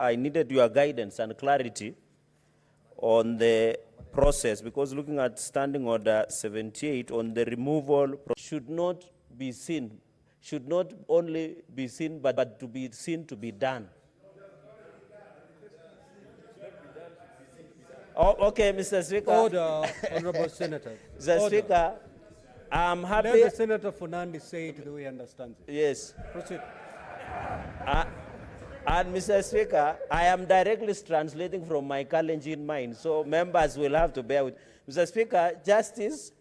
I needed your guidance and clarity on the process, because looking at Standing Order 78 on the removal should not be seen, should not only be seen, but to be seen to be done. Oh, okay, Mr. Speaker. Order, Honorable Senator. Mr. Order. Speaker, I'm happy. Let the Senator Fernandez say it the way he understands it. Yes. Proceed. And Mr. Speaker, I am directly translating from my Kalenjin mind, so members will have to bear with. Mr. Speaker, justice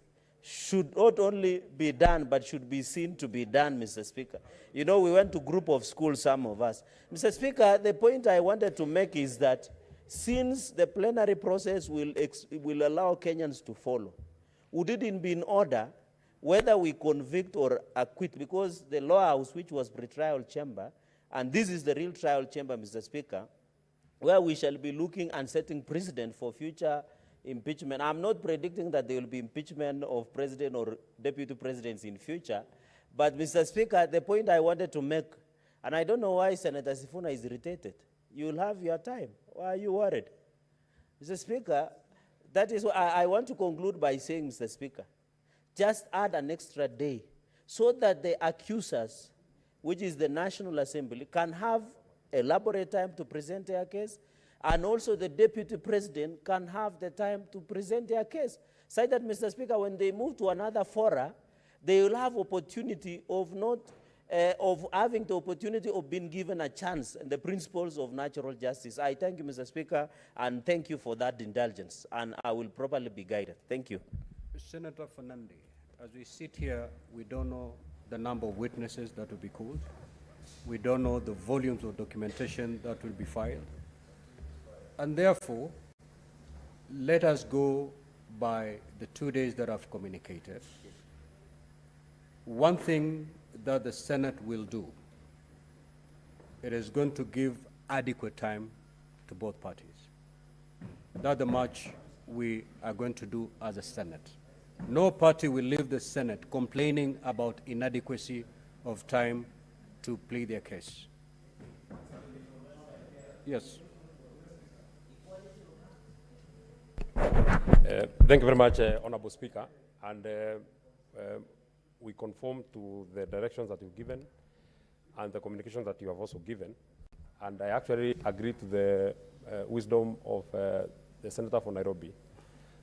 should not only be done, but should be seen to be done, Mr. Speaker. You know, we went to group of schools, some of us. Mr. Speaker, the point I wanted to make is that since the plenary process will allow Kenyans to follow, would it be in order whether we convict or acquit, because the law house, which was pre-trial chamber, and this is the real trial chamber, Mr. Speaker, where we shall be looking and setting precedent for future impeachment. I'm not predicting that there will be impeachment of president or deputy presidents in future, but Mr. Speaker, the point I wanted to make, and I don't know why Senator Sifuna is irritated. You'll have your time. Why are you worried? Mr. Speaker, that is what I want to conclude by saying, Mr. Speaker, just add an extra day so that the accusers, which is the National Assembly, can have elaborate time to present their case, and also the deputy president can have the time to present their case. So that, Mr. Speaker, when they move to another fora, they will have opportunity of having the opportunity of being given a chance and the principles of natural justice. I thank you, Mr. Speaker, and thank you for that indulgence, and I will properly be guided. Thank you. Senator Fernandez, as we sit here, we don't know the number of witnesses that will be called. We don't know the volumes of documentation that will be filed. And therefore, let us go by the 2 days that I've communicated. One thing that the Senate will do, it is going to give adequate time to both parties. That's the much we are going to do as a Senate. No party will leave the Senate complaining about inadequacy of time to plead their case. Yes. Thank you very much, Honorable Speaker. And we conform to the directions that you've given and the communication that you have also given. And I actually agree to the wisdom of the Senator for Nairobi,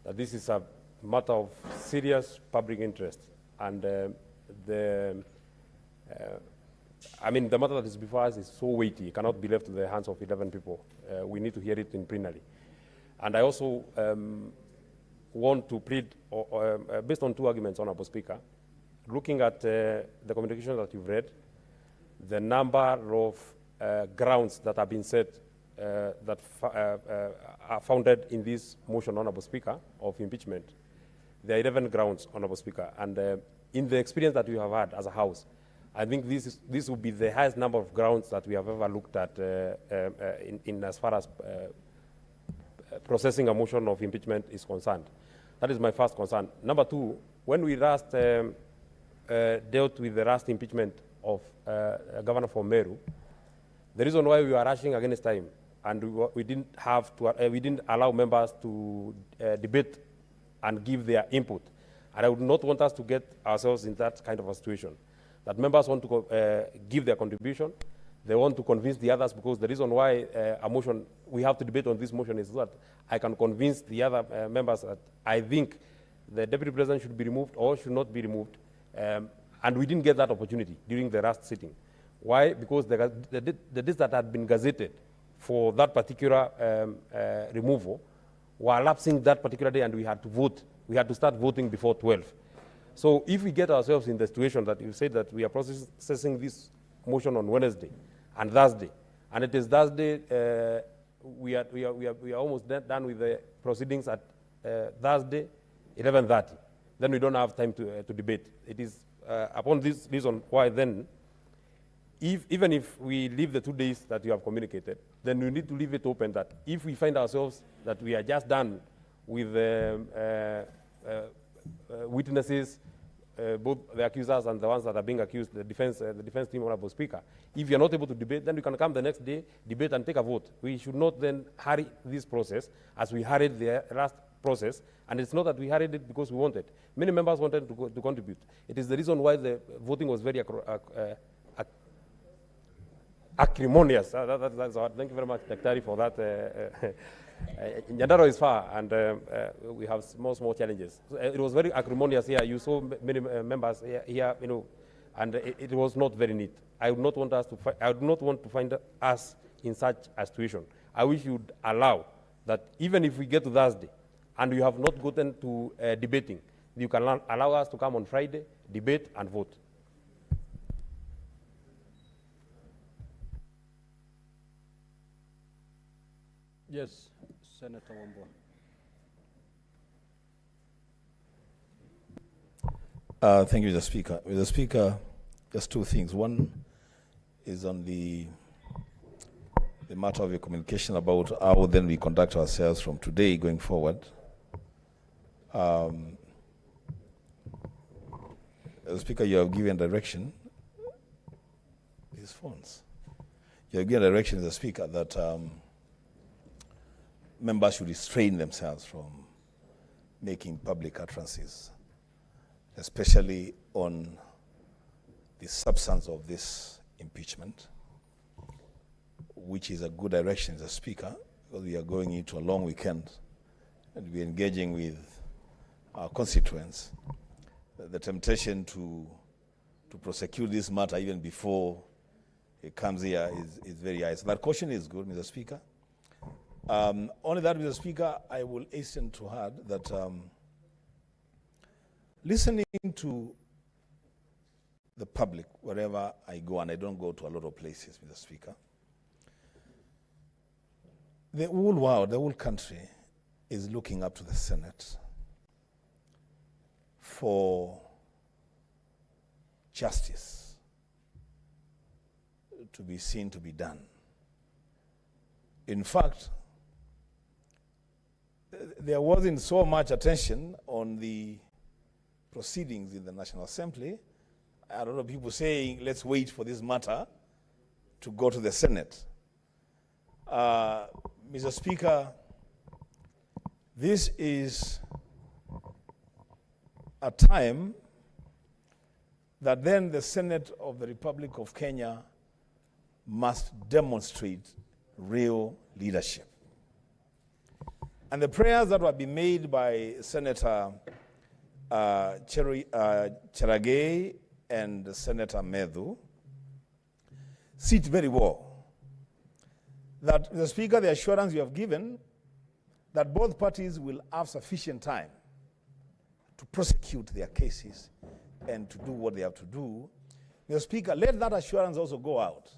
that this is a matter of serious public interest. And the matter that is before us is so weighty, it cannot be left to the hands of 11 people. We need to hear it in plenary. And I also want to plead, based on two arguments, Honorable Speaker, looking at the communication that you've read, the number of grounds that have been said that are founded in this motion, Honorable Speaker, of impeachment. There are 11 grounds, Honorable Speaker, and in the experience that we have had as a House, I think this will be the highest number of grounds that we have ever looked at in as far as processing a motion of impeachment is concerned. That is my first concern. Number two, when we last dealt with the last impeachment of Governor from Meru, the reason why we were rushing against time and we didn't allow members to debate and give their input. And I would not want us to get ourselves in that kind of a situation, that members want to give their contribution, they want to convince the others, because the reason why we have to debate on this motion is that I can convince the other members that I think the Deputy President should be removed or should not be removed. And we didn't get that opportunity during the last sitting. Why? Because the dates that had been gazetted for that particular removal were lapsing that particular day, and we had to vote. We had to start voting before 12. So if we get ourselves in the situation that you said that we are processing this motion on Wednesday and Thursday, and it is Thursday, we are almost done with the proceedings at Thursday, 11:30. Then we don't have time to debate. It is upon this reason why then, even if we leave the 2 days that you have communicated, then we need to leave it open that if we find ourselves that we are just done with witnesses both the accusers and the ones that are being accused, the defense team, Honorable Speaker. If you're not able to debate, then you can come the next day, debate and take a vote. We should not then hurry this process as we hurried the last process, and it's not that we hurried it because we wanted. Many members wanted to contribute. It is the reason why the voting was very acrimonious. That's all. Thank you very much, Daktari, for that. Nyandaro is far, and we have small challenges. So, it was very acrimonious here. You saw many members here, you know, and it was not very neat. I would not want us to. I would not want to find us in such a situation. I wish you would allow that even if we get to Thursday, and you have not gotten to debating, you can allow us to come on Friday, debate and vote. Yes, Senator Wambua. Thank you, Mr. Speaker. Mr. Speaker, just two things. One is on the matter of your communication about how then we conduct ourselves from today going forward. Mr. Speaker, you have given direction. These phones. You have given direction, Mr. Speaker, that members should restrain themselves from making public utterances, especially on the substance of this impeachment, which is a good direction, Mr. Speaker, because we are going into a long weekend and we're engaging with our constituents. The temptation to prosecute this matter even before it comes here is very high. So that caution is good, Mr. Speaker. Only that, Mr. Speaker, I will hasten to add that listening to the public wherever I go, and I don't go to a lot of places, Mr. Speaker, the whole world, the whole country is looking up to the Senate for justice to be seen to be done. In fact, there wasn't so much attention on the proceedings in the National Assembly. A lot of people saying, let's wait for this matter to go to the Senate. Mr. Speaker, this is a time that then the Senate of the Republic of Kenya must demonstrate real leadership. And the prayers that were being made by Senator Cheragay and Senator Medhu sit very well. That, Mr. Speaker, the assurance you have given that both parties will have sufficient time to prosecute their cases and to do what they have to do. Mr. Speaker, let that assurance also go out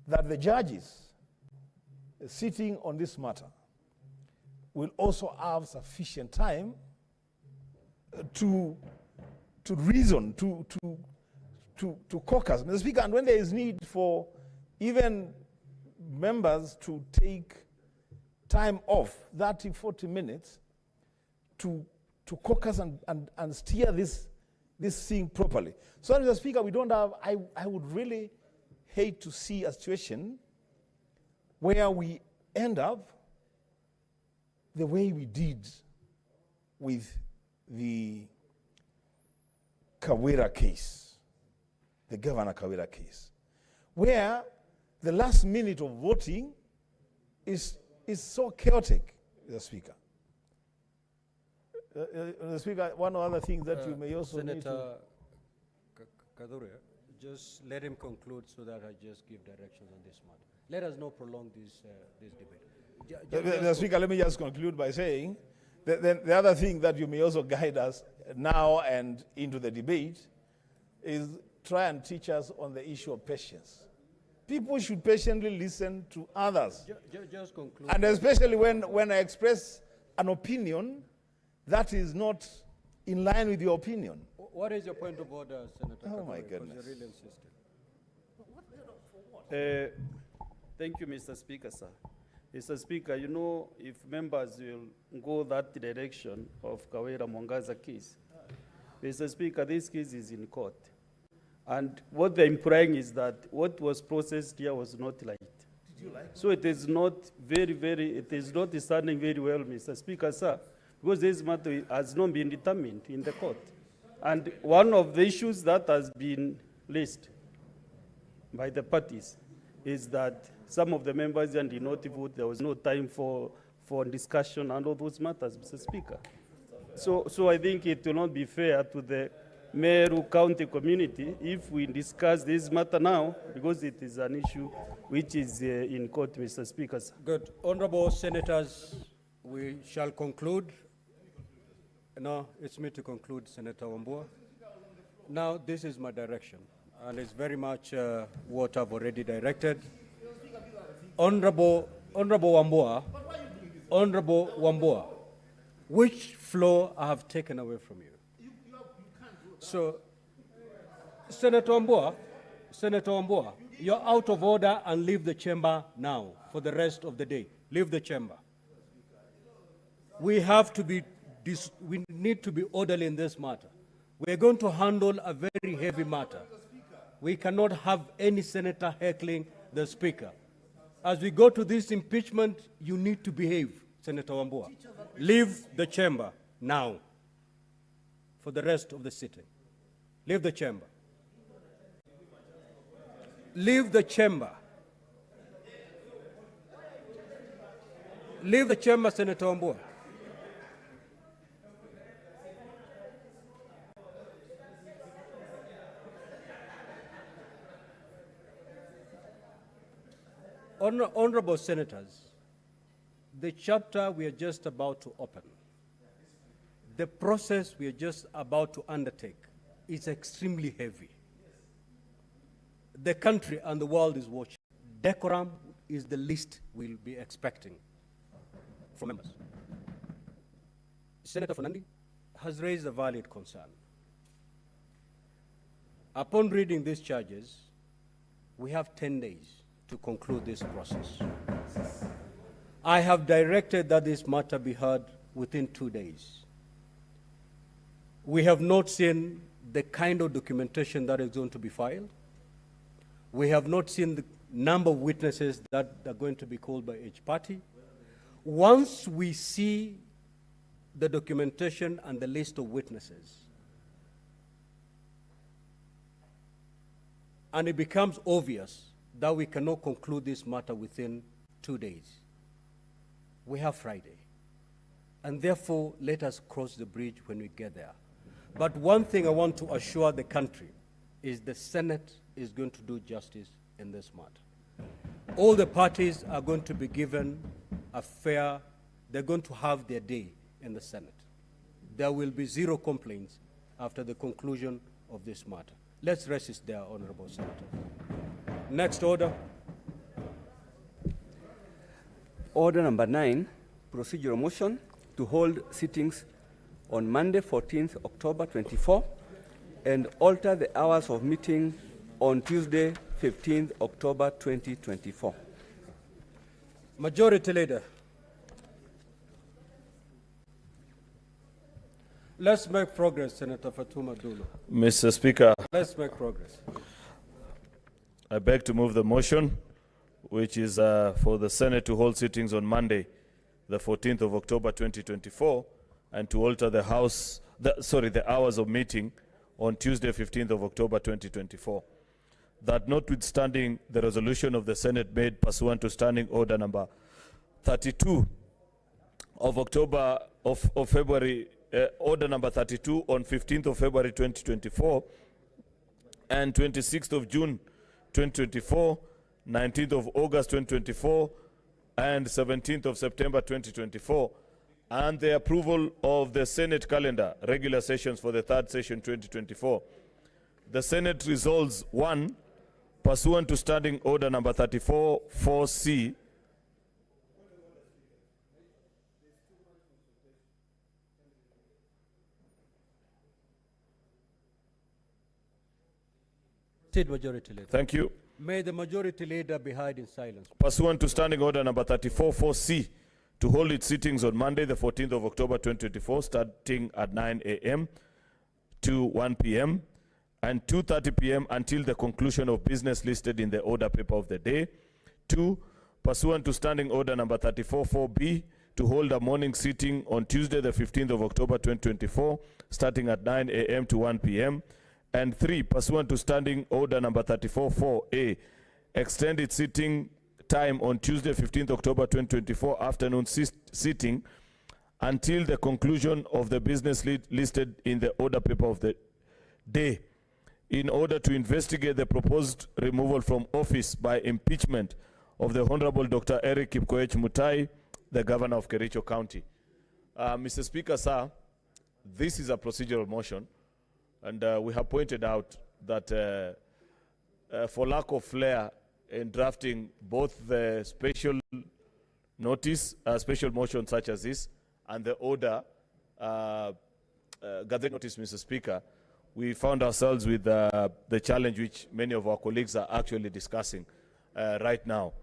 that the judges sitting on this matter will also have sufficient time to reason, to caucus. Mr. Speaker, and when there is need for even members to take time off, 30, 40 minutes, to caucus and steer this thing properly. So, Mr. Speaker, we don't have, I would really hate to see a situation where we end up the way we did with the Kawira case, the Governor Kawira case, where the last minute of voting is so chaotic, Mr. Speaker. Mr. Speaker, one other thing that you may also need to... Senator Kadure, just let him conclude so that I just give directions on this matter. Let us not prolong this debate. Mr. Speaker, let me just conclude by saying that the other thing that you may also guide us now and into the debate is try and teach us on the issue of patience. People should patiently listen to others. Just conclude. And especially when I express an opinion that is not in line with your opinion. What is your point of order, Senator Oh, Kadure? my Because goodness. you're really insisting. Thank you, Mr. Speaker, sir. Mr. Speaker, you know, if members will go that direction of Kawira Mwangaza case, Mr. Speaker, this case is in court. And what they're implying is that what was processed here was not light. So it is not it is not standing very well, Mr. Speaker, sir, because this matter has not been determined in the court. And one of the issues that has been raised by the parties is that some of the members did not vote. There was no time for discussion and all those matters, Mr. Speaker. So I think it will not be fair to the Meru County community if we discuss this matter now, because it is an issue which is in court, Mr. Speaker. Good. Honorable Senators, we shall conclude. No, it's me to conclude, Senator Wambua. Now, this is my direction, and it's very much what I've already directed. Honorable Wambua, which floor I have taken away from you? So, Senator Wambua, you're out of order and leave the chamber now for the rest of the day. Leave the chamber. We need to be orderly in this matter. We are going to handle a very heavy matter. We cannot have any senator heckling the speaker. As we go to this impeachment, you need to behave, Senator Wambua. Leave the chamber now for the rest of the sitting. Leave the chamber. Leave the chamber. Leave the chamber, Senator Wambua. Honorable Senators, the chapter we are just about to open, the process we are just about to undertake is extremely heavy. The country and the world is watching. Decorum is the least we'll be expecting from members. Senator Fernandi has raised a valid concern. Upon reading these charges, we have 10 days to conclude this process. I have directed that this matter be heard within 2 days. We have not seen the kind of documentation that is going to be filed. We have not seen the number of witnesses that are going to be called by each party. Once we see the documentation and the list of witnesses, and it becomes obvious that we cannot conclude this matter within 2 days, we have Friday. And therefore, let us cross the bridge when we get there. But one thing I want to assure the country is the Senate is going to do justice in this matter. All the parties are going to be given a fair, they're going to have their day in the Senate. There will be zero complaints after the conclusion of this matter. Let's rest it there, Honorable Senator. Next order. Order number 9, procedural motion to hold sittings on Monday, 14th October 24, and alter the hours of meeting on Tuesday, 15th October 2024. Majority Leader. Let's make progress, Senator Fatuma Dulu. Mr. Speaker, Let's make progress. I beg to move the motion, which is for the Senate to hold sittings on Monday, the 14th of October 2024, and to alter the the hours of meeting on Tuesday, 15th of October 2024. That notwithstanding the resolution of the Senate made pursuant to Standing Order number 32 of February, Order number 32 on 15th of February 2024, and 26th of June 2024, 19th of August 2024, and 17th of September 2024, and the approval of the Senate calendar, regular sessions for the third session 2024. The Senate resolves: 1, pursuant to Standing Order number 34, 4C, Majority Leader. thank you. May the Majority Leader be heard in silence. Pursuant to Standing Order number 34, 4C, to hold its sittings on Monday, the 14th of October 2024, starting at 9 a.m., to 1 p.m. and 2:30 p.m. until the conclusion of business listed in the order paper of the day. 2, pursuant to Standing Order number 34-4B, to hold a morning sitting on Tuesday, the 15th of October 2024, starting at 9 a.m. to 1 p.m. And 3, pursuant to Standing Order number 34-4A, extend its sitting time on Tuesday, 15th October 2024, afternoon sitting until the conclusion of the business listed in the order paper of the day, in order to investigate the proposed removal from office by impeachment of the Honorable Dr. Eric Kipkoech Mutai, the Governor of Kericho County. Mr. Speaker, sir, this is a procedural motion, and we have pointed out that for lack of flair in drafting both the special notice, special motion such as this, and the order gathering notice, Mr. Speaker, we found ourselves with the challenge which many of our colleagues are actually discussing right now,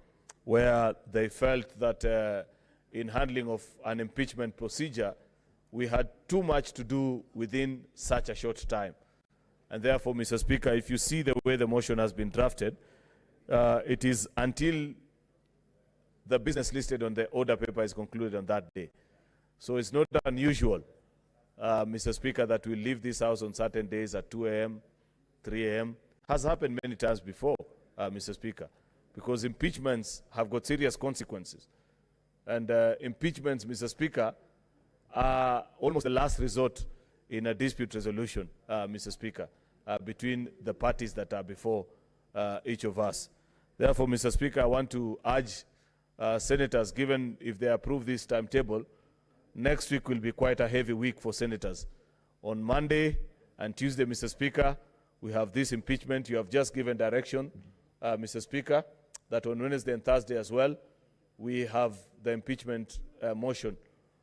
where they felt that in handling of an impeachment procedure, we had too much to do within such a short time. And therefore, Mr. Speaker, if you see the way the motion has been drafted, it is until the business listed on the order paper is concluded on that day. So it's not unusual, Mr. Speaker, that we leave this house on certain days at 2 a.m., 3 a.m. Has happened many times before, Mr. Speaker, because impeachments have got serious consequences. And impeachments, Mr. Speaker, are almost the last resort in a dispute resolution, Mr. Speaker, between the parties that are before each of us. Therefore, Mr. Speaker, I want to urge senators, given if they approve this timetable, next week will be quite a heavy week for senators. On Monday and Tuesday, Mr. Speaker, we have this impeachment. You have just given direction, Mr. Speaker, that on Wednesday and Thursday as well, we have the impeachment motion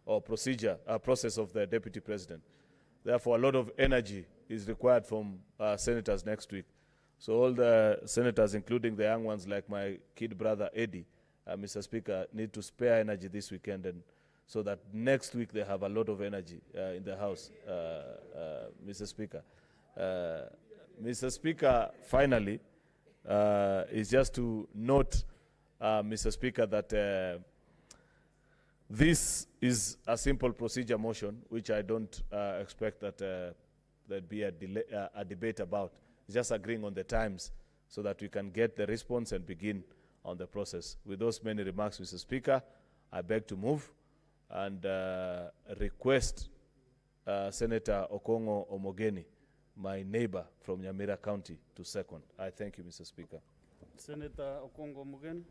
or process of the Deputy President. Therefore, a lot of energy is required from senators next week. So all the senators, including the young ones like my kid brother Eddie, Mr. Speaker, need to spare energy this weekend, and so that next week they have a lot of energy in the House, Mr. Speaker. Mr. Speaker, finally, is just to note, Mr. Speaker, that this is a simple procedure motion, which I don't expect that there'd be a debate about. It's just agreeing on the times so that we can get the response and begin on the process. With those many remarks, Mr. Speaker, I beg to move and request Senator Okongo Omogeni, my neighbor from Nyamira County, to second. I thank you, Mr. Speaker. Senator Okongo Omogeni.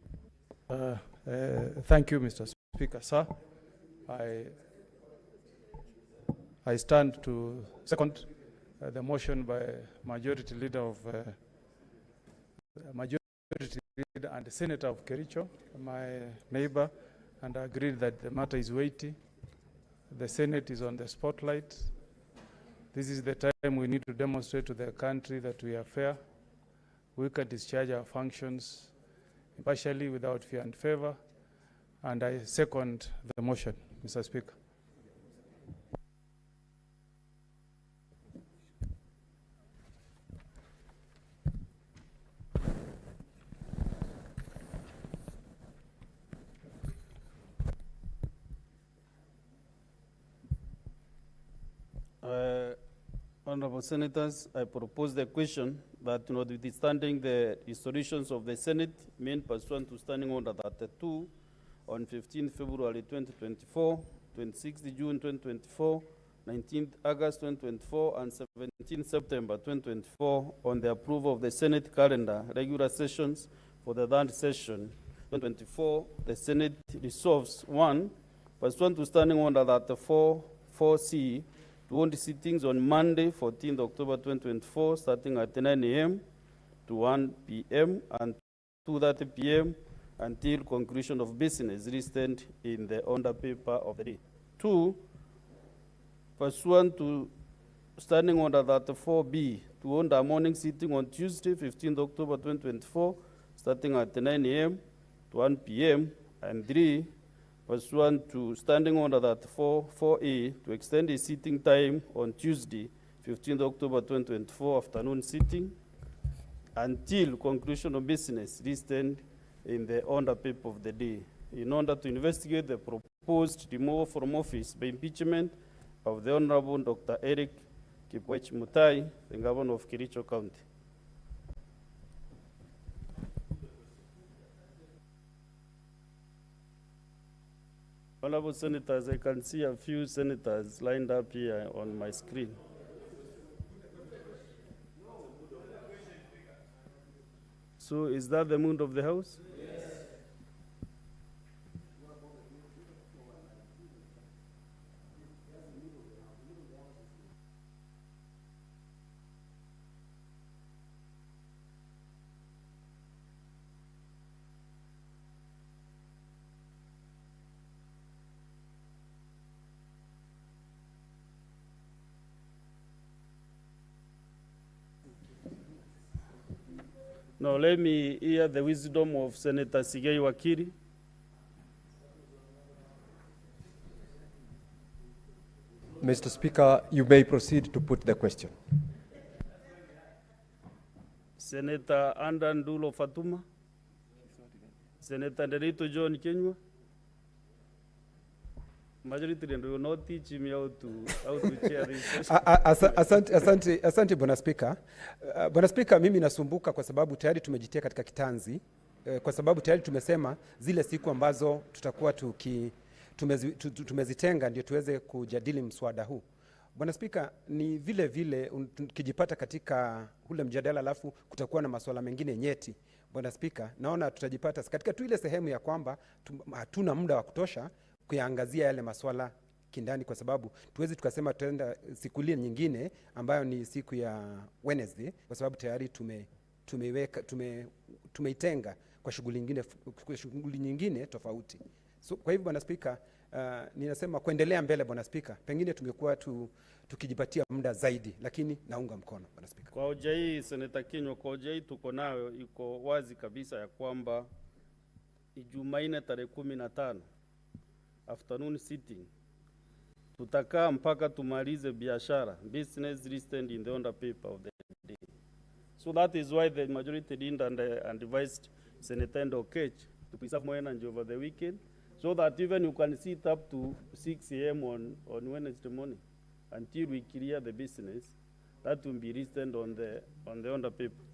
Thank you, Mr. Speaker. Sir, I stand to second the motion by Majority Leader of and the Senator of Kericho, my neighbor, and I agree that the matter is weighty. The Senate is on the spotlight. This is the time we need to demonstrate to the country that we are fair. We can discharge our functions impartially without fear and favor. And I second the motion, Mr. Speaker. Honorable Senators, I propose the question that, notwithstanding the resolutions of the Senate made pursuant to Standing Order 32 on 15 February 2024, 26 June 2024, 19 August 2024, and 17 September 2024 on the approval of the Senate calendar regular sessions for the third session 2024, the Senate resolves: 1, pursuant to Standing Order 34-4C, to hold sittings on Monday, 14th October 2024, starting at 9 a.m. to 1 p.m. and 2:30 p.m. until conclusion of business listed in the order paper of the day. 2, pursuant to Standing Order 34B, to hold a morning sitting on Tuesday, 15th October 2024, starting at 9 a.m. to 1 p.m. and 3, pursuant to Standing Order 34-4A, to extend the sitting time on Tuesday, 15th October 2024 afternoon sitting until conclusion of business listed in the order paper of the day, in order to investigate the proposed removal from office by impeachment of the Honorable Dr. Eric Kipwech Mutai, the Governor of Kericho County. Honorable Senators, I can see a few senators lined up here on my screen. So is that the mood of the House? Yes. Now let me hear the wisdom of Senator Sigei Wakiri. Mr. Speaker, you may proceed to put the question. Senator Andan Dulo Fatuma. Senator Derito John Kenywa. Majority leader will not teach me how to chair this session. Asante Bwana Spika. Bwana Spika, mimi nasumbuka kwa sababu tayari tumejitia katika kitanzi, kwa sababu tayari tumesema zile siku ambazo tutakuwa tumezitenga ndio tuweze kujadili mswada huu. Bwana Spika, ni vile vile tukijipata katika ule mjadala alafu kutakuwa na masuala mengine nyeti. Bwana Spika, naona tutajipata katika tu ile sehemu ya kwamba hatuna muda wa kutosha kuyaangazia yale masuala kindani, kwa sababu tuwezi tukasema tutaenda siku ile nyingine ambayo ni siku ya Wednesday, kwa sababu tayari tumeitenga kwa shughuli nyingine tofauti. So kwa hivyo Bwana Spika, ninasema kuendelea mbele Bwana Spika, pengine tumekuwa tukijipatia muda zaidi, lakini naunga mkono Bwana Spika. Kwa hoja hii Senator Kenywa, kwa hoja hii tuko nayo iko wazi kabisa ya kwamba Jumanne tarehe 15 afternoon sitting tutakaa mpaka tumalize biashara, business listed in the order paper of the day. So that is why the majority leader and advised Senator Okech to preserve more energy over the weekend, so that even you can sit up to 6 a.m. on Wednesday morning until we clear the business that will be listed on the order paper.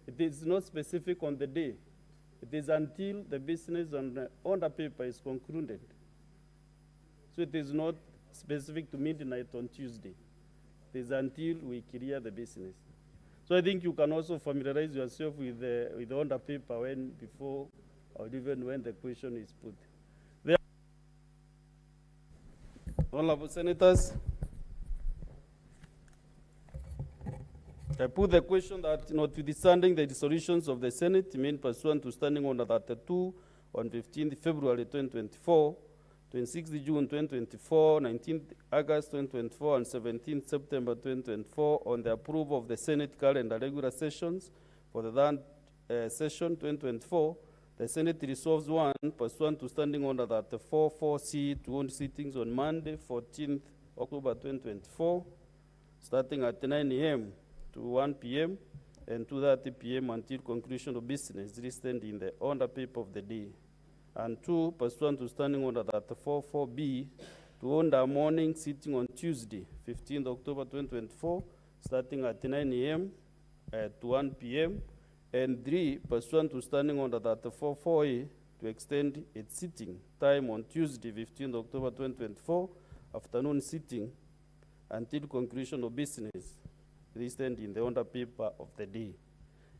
It is not specific on the day. It is until the business on the order paper is concluded. So it is not specific to midnight on Tuesday. It is until we clear the business. So I think you can also familiarize yourself with the order paper before or even when the question is put. Honorable Senators, I put the question that notwithstanding the resolutions of the Senate made pursuant to Standing Order 32 on 15th February 2024, 26th June 2024, 19th August 2024, and 17th September 2024 on the approval of the Senate calendar regular sessions for the third session 2024, the Senate resolves one, pursuant to Standing Order 34-4C, to hold sittings on Monday, 14th October 2024, starting at 9 a.m. to 1 p.m. and 2:30 p.m. until conclusion of business listed in the order paper of the day. And two, pursuant to Standing Order 34-4B, to hold a morning sitting on Tuesday, 15th October 2024, starting at 9 a.m. to 1 p.m. And three, pursuant to Standing Order 34-4A, to extend its sitting time on Tuesday, 15th October 2024, afternoon sitting, until conclusion of business listed in the order paper of the day,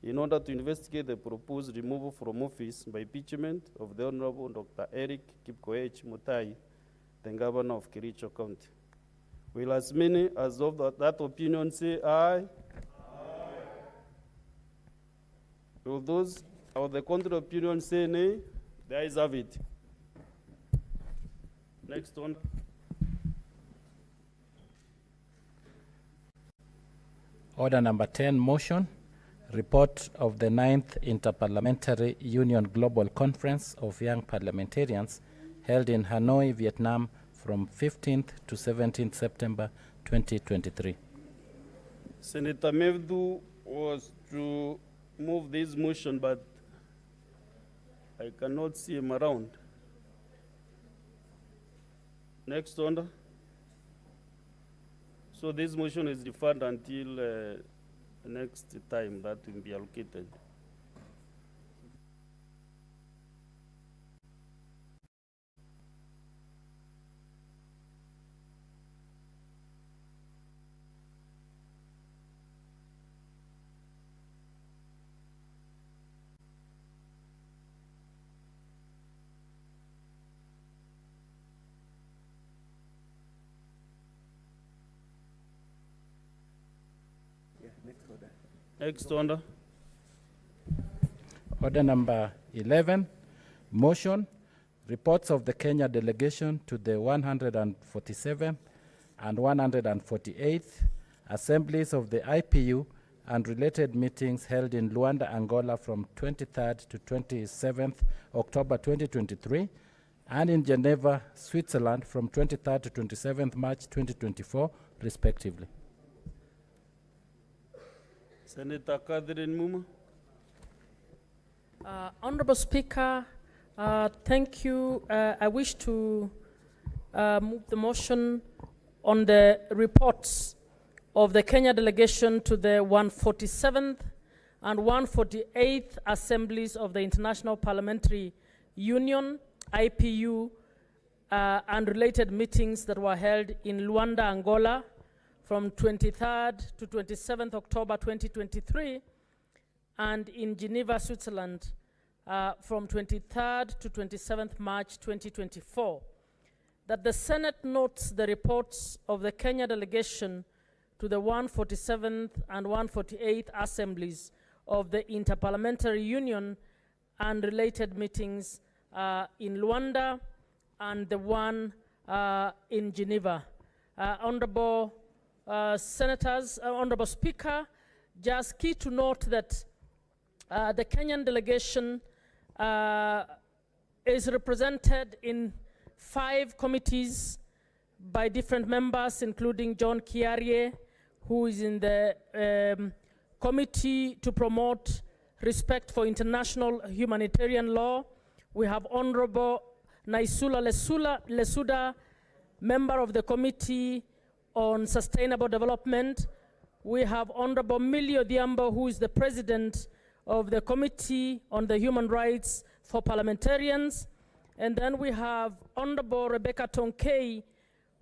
in order to investigate the proposed removal from office by impeachment of the Honorable Dr. Eric Kipkoech Mutai, the Governor of Kericho County. Will as many as of that opinion say aye? Aye. Will those of the contrary opinion say nay? The ayes have it. Next one. Order number 10, motion. Report of the 9th Interparliamentary Union Global Conference of Young Parliamentarians held in Hanoi, Vietnam from 15th to 17th September 2023. Senator Mevdu was to move this motion, but I cannot see him around. Next order. So this motion is deferred until next time that will be allocated. Next order. Order number 11, motion, reports of the Kenya delegation to the 147th and 148th assemblies of the IPU and related meetings held in Luanda, Angola from 23rd to 27th October 2023 and in Geneva, Switzerland from 23rd to 27th March 2024, respectively. Senator Catherine Muma. Honorable Speaker, thank you. I wish to move the motion on the reports of the Kenya delegation to the 147th and 148th assemblies of the International Parliamentary Union, IPU, and related meetings that were held in Luanda, Angola, from 23rd to 27th October 2023, and in Geneva, Switzerland, from 23rd to 27th March 2024. That the Senate notes the reports of the Kenya delegation to the 147th and 148th assemblies of the Interparliamentary Union and related meetings in Luanda and the one in Geneva. Honorable Senators, Honorable Speaker, just key to note that the Kenyan delegation is represented in 5 committees by different members, including John Kiarie, who is in the Committee to Promote Respect for International Humanitarian Law. We have Honorable Naisula Lesuda, member of the Committee on Sustainable Development. We have Honorable Millie Odhiambo, who is the President of the Committee on the Human Rights for Parliamentarians. And then we have Honorable Rebecca Tonkei,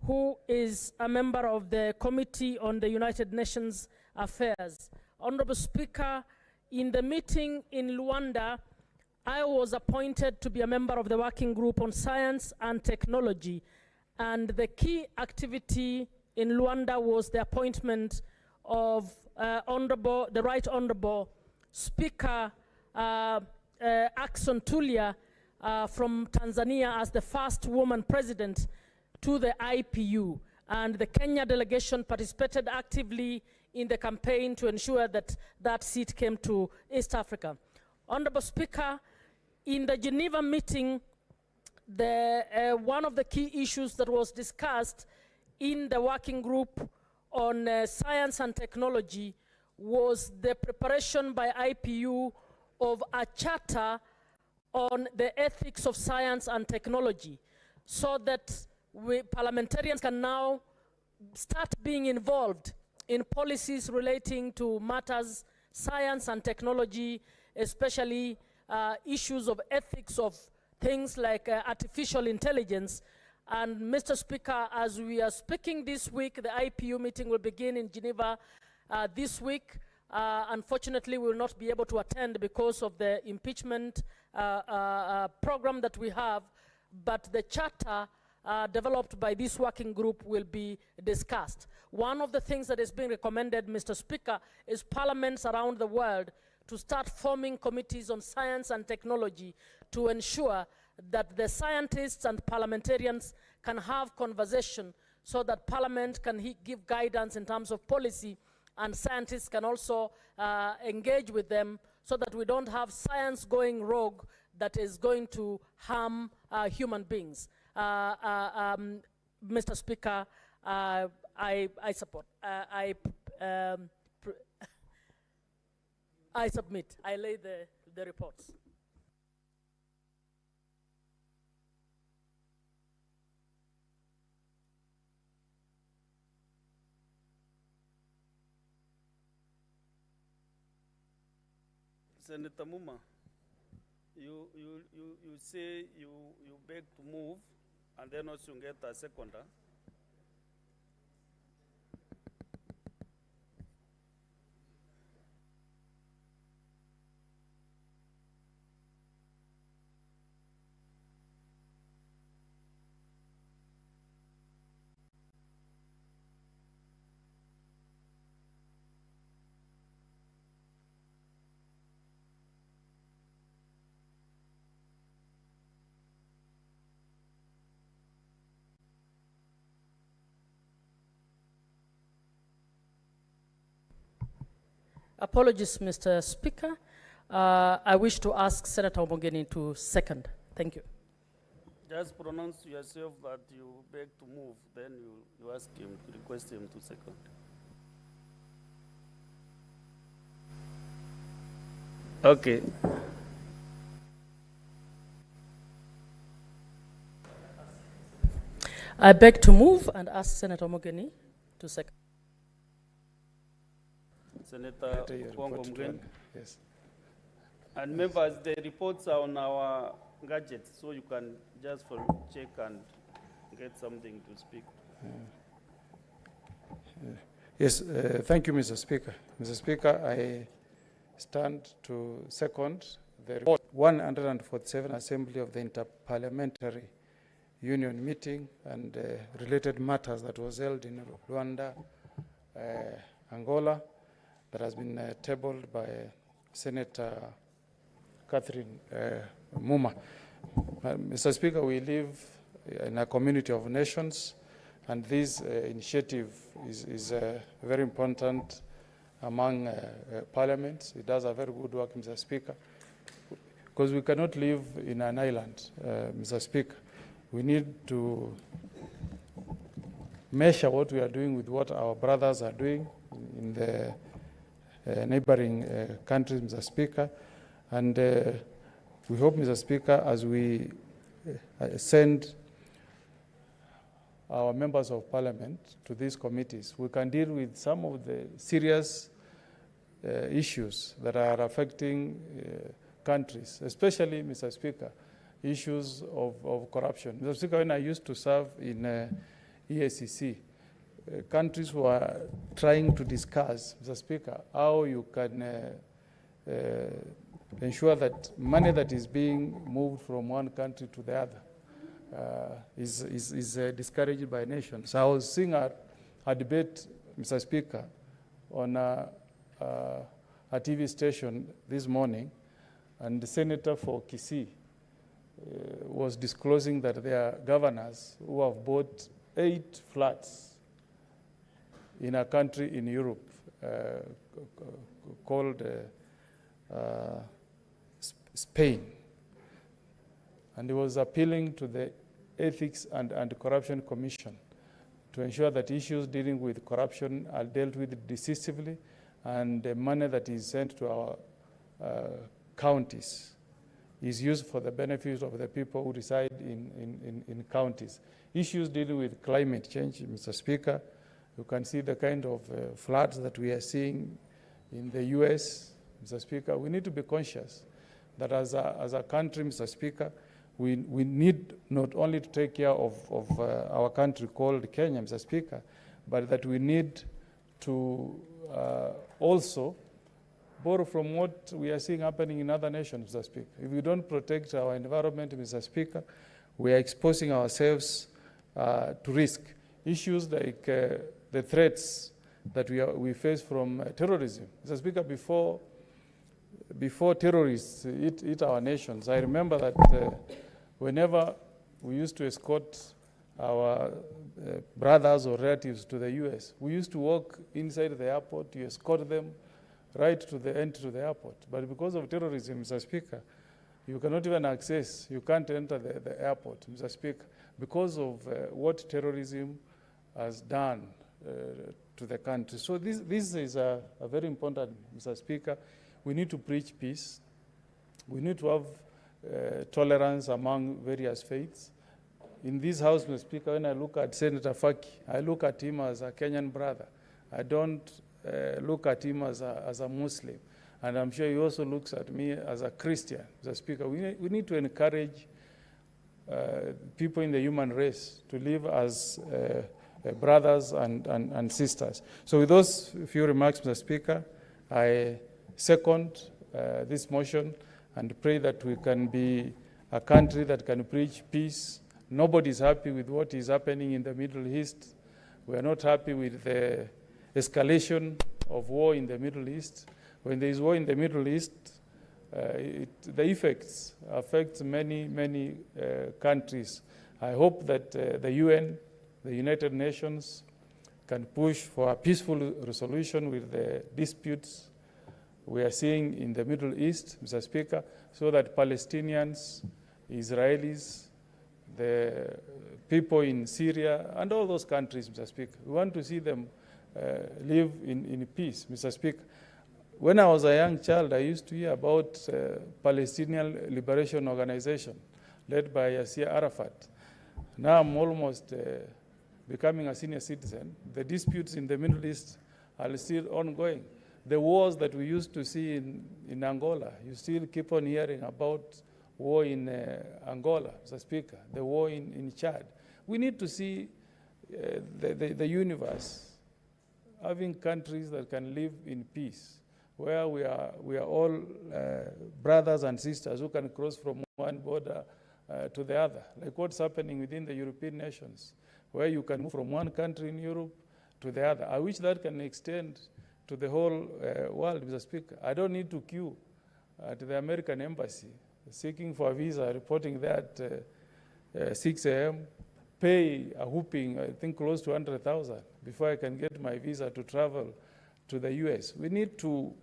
who is a member of the Committee on the United Nations Affairs. Honorable Speaker, in the meeting in Luanda, I was appointed to be a member of the Working Group on Science and Technology. And the key activity in Luanda was the appointment of the Right Honorable Speaker Ackson Tulia from Tanzania as the first woman president to the IPU. And the Kenya delegation participated actively in the campaign to ensure that that seat came to East Africa. Honorable Speaker, in the Geneva meeting, one of the key issues that was discussed in the working group on science and technology was the preparation by IPU of a charter on the ethics of science and technology, so that parliamentarians can now start being involved in policies relating to matters, science and technology, especially issues of ethics of things like artificial intelligence. And Mr. Speaker, as we are speaking this week, the IPU meeting will begin in Geneva this week. Unfortunately, we will not be able to attend because of the impeachment program that we have, but the charter developed by this working group will be discussed. One of the things that is being recommended, Mr. Speaker, is parliaments around the world to start forming committees on science and technology to ensure that the scientists and parliamentarians can have conversation so that parliament can give guidance in terms of policy, and scientists can also engage with them so that we don't have science going rogue that is going to harm human beings. Mr. Speaker, I support. I I submit. I lay the reports. Senator Muma, you say you beg to move, and then also you get a seconder. Apologies, Mr. Speaker. I wish to ask Senator Omogeni to second. Thank you. Just pronounce yourself that you beg to move, then you ask him, request him to second. Okay. I beg to move and ask Senator Omogeni to second. Senator Kwango Mgeni. Yes. And members, the reports are on our gadget, so you can just check and get something to speak. Yes, thank you, Mr. Speaker. Mr. Speaker, I stand to second the report 147 Assembly of the Interparliamentary Union meeting and related matters that was held in Rwanda, Angola, that has been tabled by Senator Catherine Muma. Mr. Speaker, we live in a community of nations, and this initiative is very important among parliaments. It does a very good work, Mr. Speaker, because we cannot live in an island, Mr. Speaker. We need to measure what we are doing with what our brothers are doing in the neighboring countries, Mr. Speaker. And we hope, Mr. Speaker, as we send our members of parliament to these committees, we can deal with some of the serious issues that are affecting countries, especially, Mr. Speaker, issues of corruption. Mr. Speaker, when I used to serve in EACC, countries were trying to discuss, Mr. Speaker, how you can ensure that money that is being moved from one country to the other is discouraged by nations. So I was seeing a debate, Mr. Speaker, on a TV station this morning, and the senator for Kisii was disclosing that there are governors who have bought 8 flats in a country in Europe called Spain. And he was appealing to the Ethics and Anti-Corruption Commission to ensure that issues dealing with corruption are dealt with decisively, and the money that is sent to our counties is used for the benefit of the people who reside in counties. Issues dealing with climate change, Mr. Speaker, you can see the kind of floods that we are seeing in the US, Mr. Speaker. We need to be conscious that as a country, Mr. Speaker, we need not only to take care of our country called Kenya, Mr. Speaker, but that we need to also borrow from what we are seeing happening in other nations, Mr. Speaker. If we don't protect our environment, Mr. Speaker, we are exposing ourselves to risk. Issues like the threats that we face from terrorism. Mr. Speaker, before terrorists hit our nations, I remember that whenever we used to escort our brothers or relatives to the US, we used to walk inside the airport to escort them right to the entry to the airport. But because of terrorism, Mr. Speaker, you cannot even access, you can't enter the airport, Mr. Speaker, because of what terrorism has done to the country. So this is a very important, Mr. Speaker. we need to preach peace. We need to have tolerance among various faiths. In this House, Mr. Speaker, when I look at Senator Faki, I look at him as a Kenyan brother. I don't look at him as a Muslim. And I'm sure he also looks at me as a Christian, Mr. Speaker. We need to encourage people in the human race to live as brothers and sisters. So with those few remarks, Mr. Speaker, I second this motion and pray that we can be a country that can preach peace. Nobody is happy with what is happening in the Middle East. We are not happy with the escalation of war in the Middle East. When there is war in the Middle East, the effects affect many countries. I hope that the UN, the United Nations, can push for a peaceful resolution with the disputes we are seeing in the Middle East, Mr. Speaker, so that Palestinians, Israelis, the people in Syria, and all those countries, Mr. Speaker, we want to see them live in peace, Mr. Speaker. When I was a young child, I used to hear about Palestinian Liberation Organization led by Yasser Arafat. Now I'm almost becoming a senior citizen. The disputes in the Middle East are still ongoing. The wars that we used to see in Angola, you still keep on hearing about war in Angola, Mr. Speaker, the war in Chad. We need to see the universe having countries that can live in peace, where we are all brothers and sisters who can cross from one border to the other, like what's happening within the European nations, where you can move from one country in Europe to the other. I wish that can extend to the whole world, Mr. Speaker. I don't need to queue at the American embassy seeking for a visa, reporting that 6 a.m., pay a whooping, I think close to 100,000 before I can get my visa to travel to the US. We need to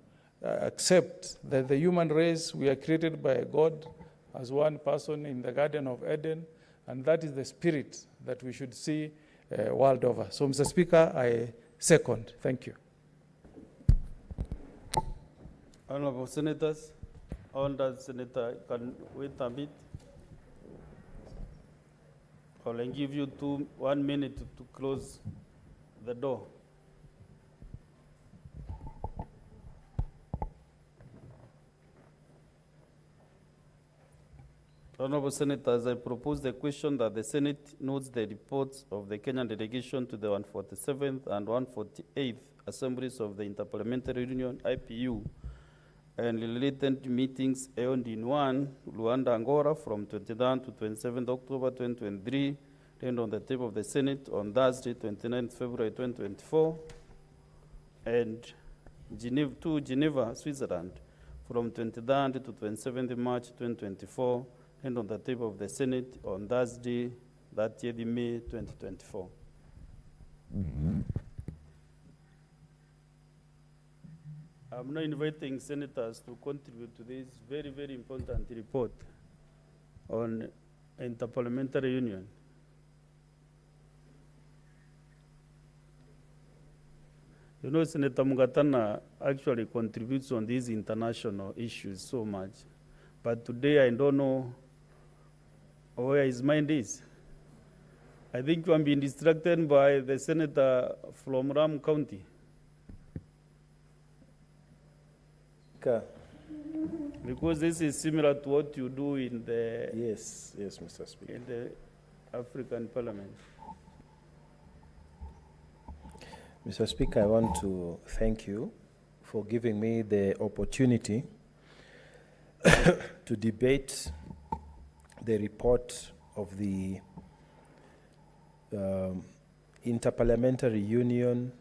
accept that the human race, we are created by God as one person in the Garden of Eden, and that is the spirit that we should see world over. So, Mr. Speaker, I second. Thank you. Honorable Senators, Honourable Senator, can wait a bit. I'll give you 1 minute to close the door. Honourable Senators, I propose the question that the Senate notes the reports of the Kenyan delegation to the 147th and 148th Assemblies of the Interparliamentary Union, IPU, and related meetings held in Luanda, Angola, from 23rd to 27th October 2023, and on the table of the Senate on Thursday, 29th February 2024, and Geneva, Switzerland, from 23rd to 27th March 2024, and on the table of the Senate on Thursday, 30th May 2024. I'm now inviting senators to contribute to this very, very important report on interparliamentary union. You know, Senator Mugatana actually contributes on these international issues so much. But today I don't know where his mind is. I think I'm being distracted by the senator from Ram County. Because this is similar to what you do in the Yes, Mr. Speaker. in the African Parliament. Mr. Speaker, I want to thank you for giving me the opportunity to debate the report of the Interparliamentary Union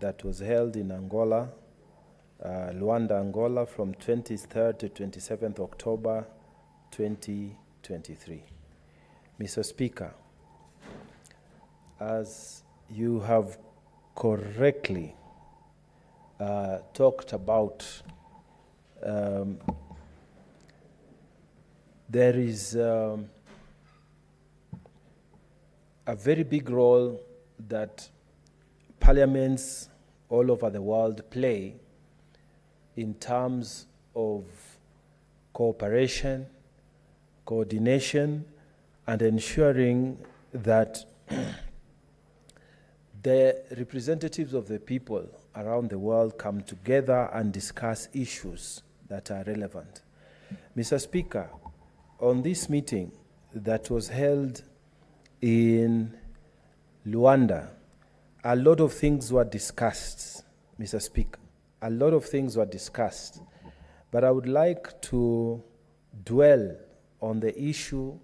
that was held in Angola, Luanda, Angola, from 23rd to 27th October 2023. Mr. Speaker, as you have correctly talked about, there is a very big role that parliaments all over the world play in terms of cooperation, coordination, and ensuring that the representatives of the people around the world come together and discuss issues that are relevant. Mr. Speaker, on this meeting that was held in Luanda, a lot of things were discussed, Mr. Speaker. A lot of things were discussed, but I would like to dwell on the issue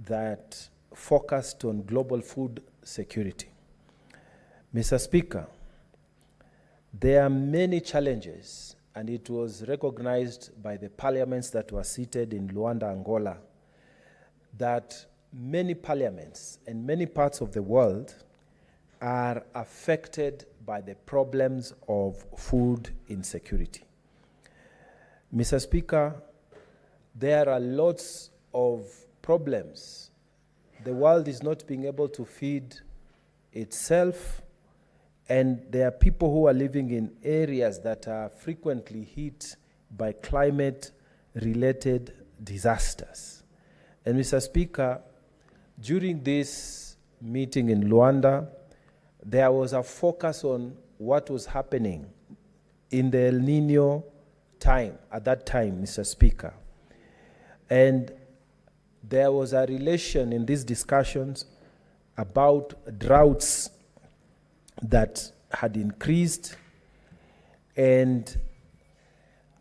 that focused on global food security. Mr. Speaker, there are many challenges, and it was recognized by the parliaments that were seated in Luanda, Angola, that many parliaments in many parts of the world are affected by the problems of food insecurity. Mr. Speaker, there are lots of problems. The world is not being able to feed itself, and there are people who are living in areas that are frequently hit by climate-related disasters. And Mr. Speaker, during this meeting in Luanda, there was a focus on what was happening in the El Nino time, at that time, Mr. Speaker. And there was a relation in these discussions about droughts that had increased. And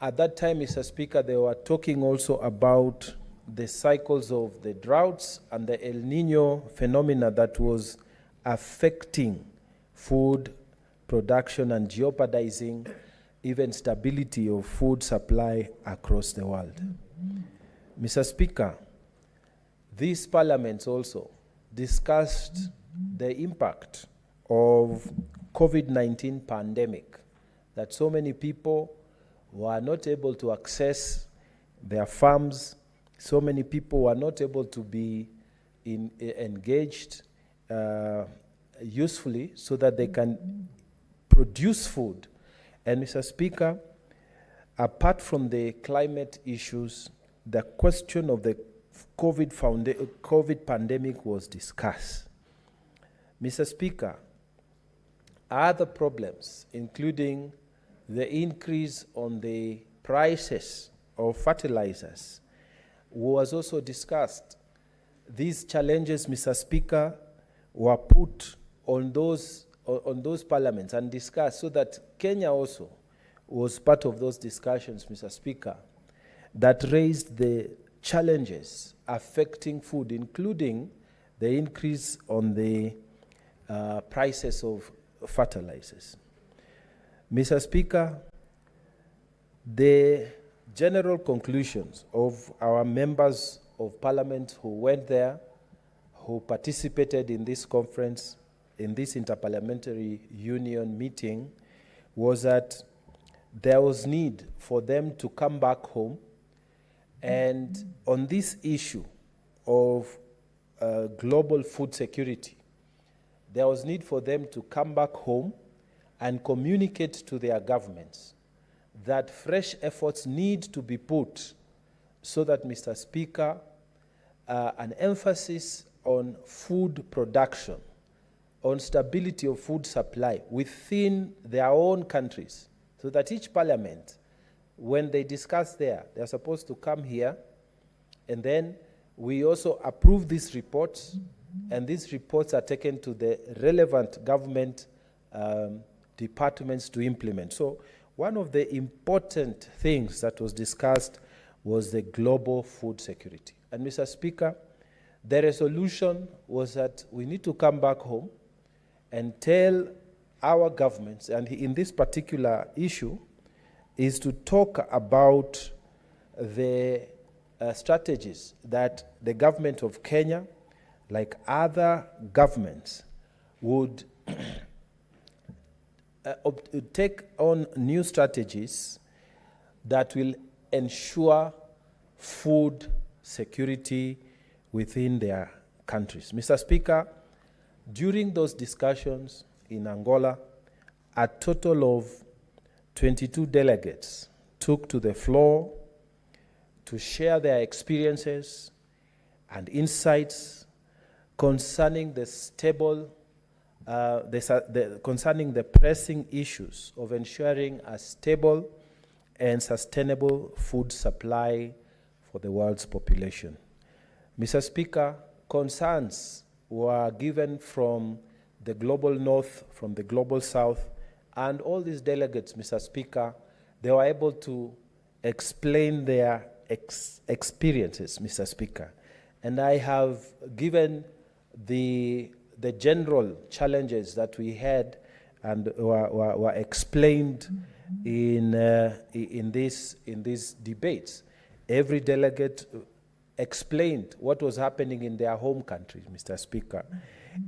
at that time, Mr. Speaker, they were talking also about the cycles of the droughts and the El Nino phenomena that was affecting food production and jeopardizing even stability of food supply across the world. Mr. Speaker, these parliaments also discussed the impact of COVID-19 pandemic, that so many people were not able to access their farms, so many people were not able to be engaged usefully so that they can produce food. And Mr. Speaker, apart from the climate issues, the question of the COVID pandemic was discussed. Mr. Speaker, other problems, including the increase on the prices of fertilizers, was also discussed. These challenges, Mr. Speaker, were put on those parliaments and discussed, so that Kenya also was part of those discussions, Mr. Speaker, that raised the challenges affecting food, including the increase on the prices of fertilizers. Mr. Speaker, the general conclusions of our members of parliament who went there, who participated in this conference, in this interparliamentary union meeting, was that there was need for them to come back home, and on this issue of global food security, there was need for them to come back home and communicate to their governments that fresh efforts need to be put so that, Mr. Speaker, an emphasis on food production, on stability of food supply within their own countries, so that each parliament, when they discuss there, they're supposed to come here, and then we also approve these reports, and these reports are taken to the relevant government departments to implement. So one of the important things that was discussed was the global food security. And Mr. Speaker, the resolution was that we need to come back home and tell our governments, and in this particular issue, is to talk about the strategies that the government of Kenya, like other governments, would take on new strategies that will ensure food security within their countries. Mr. Speaker, during those discussions in Angola, a total of 22 delegates took to the floor to share their experiences and insights concerning the concerning the pressing issues of ensuring a stable and sustainable food supply for the world's population. Mr. Speaker, concerns were given from the global north, from the global south, and all these delegates, Mr. Speaker, they were able to explain their experiences, Mr. Speaker. And I have given the general challenges that we had and were explained in these debates. Every delegate explained what was happening in their home countries, Mr. Speaker,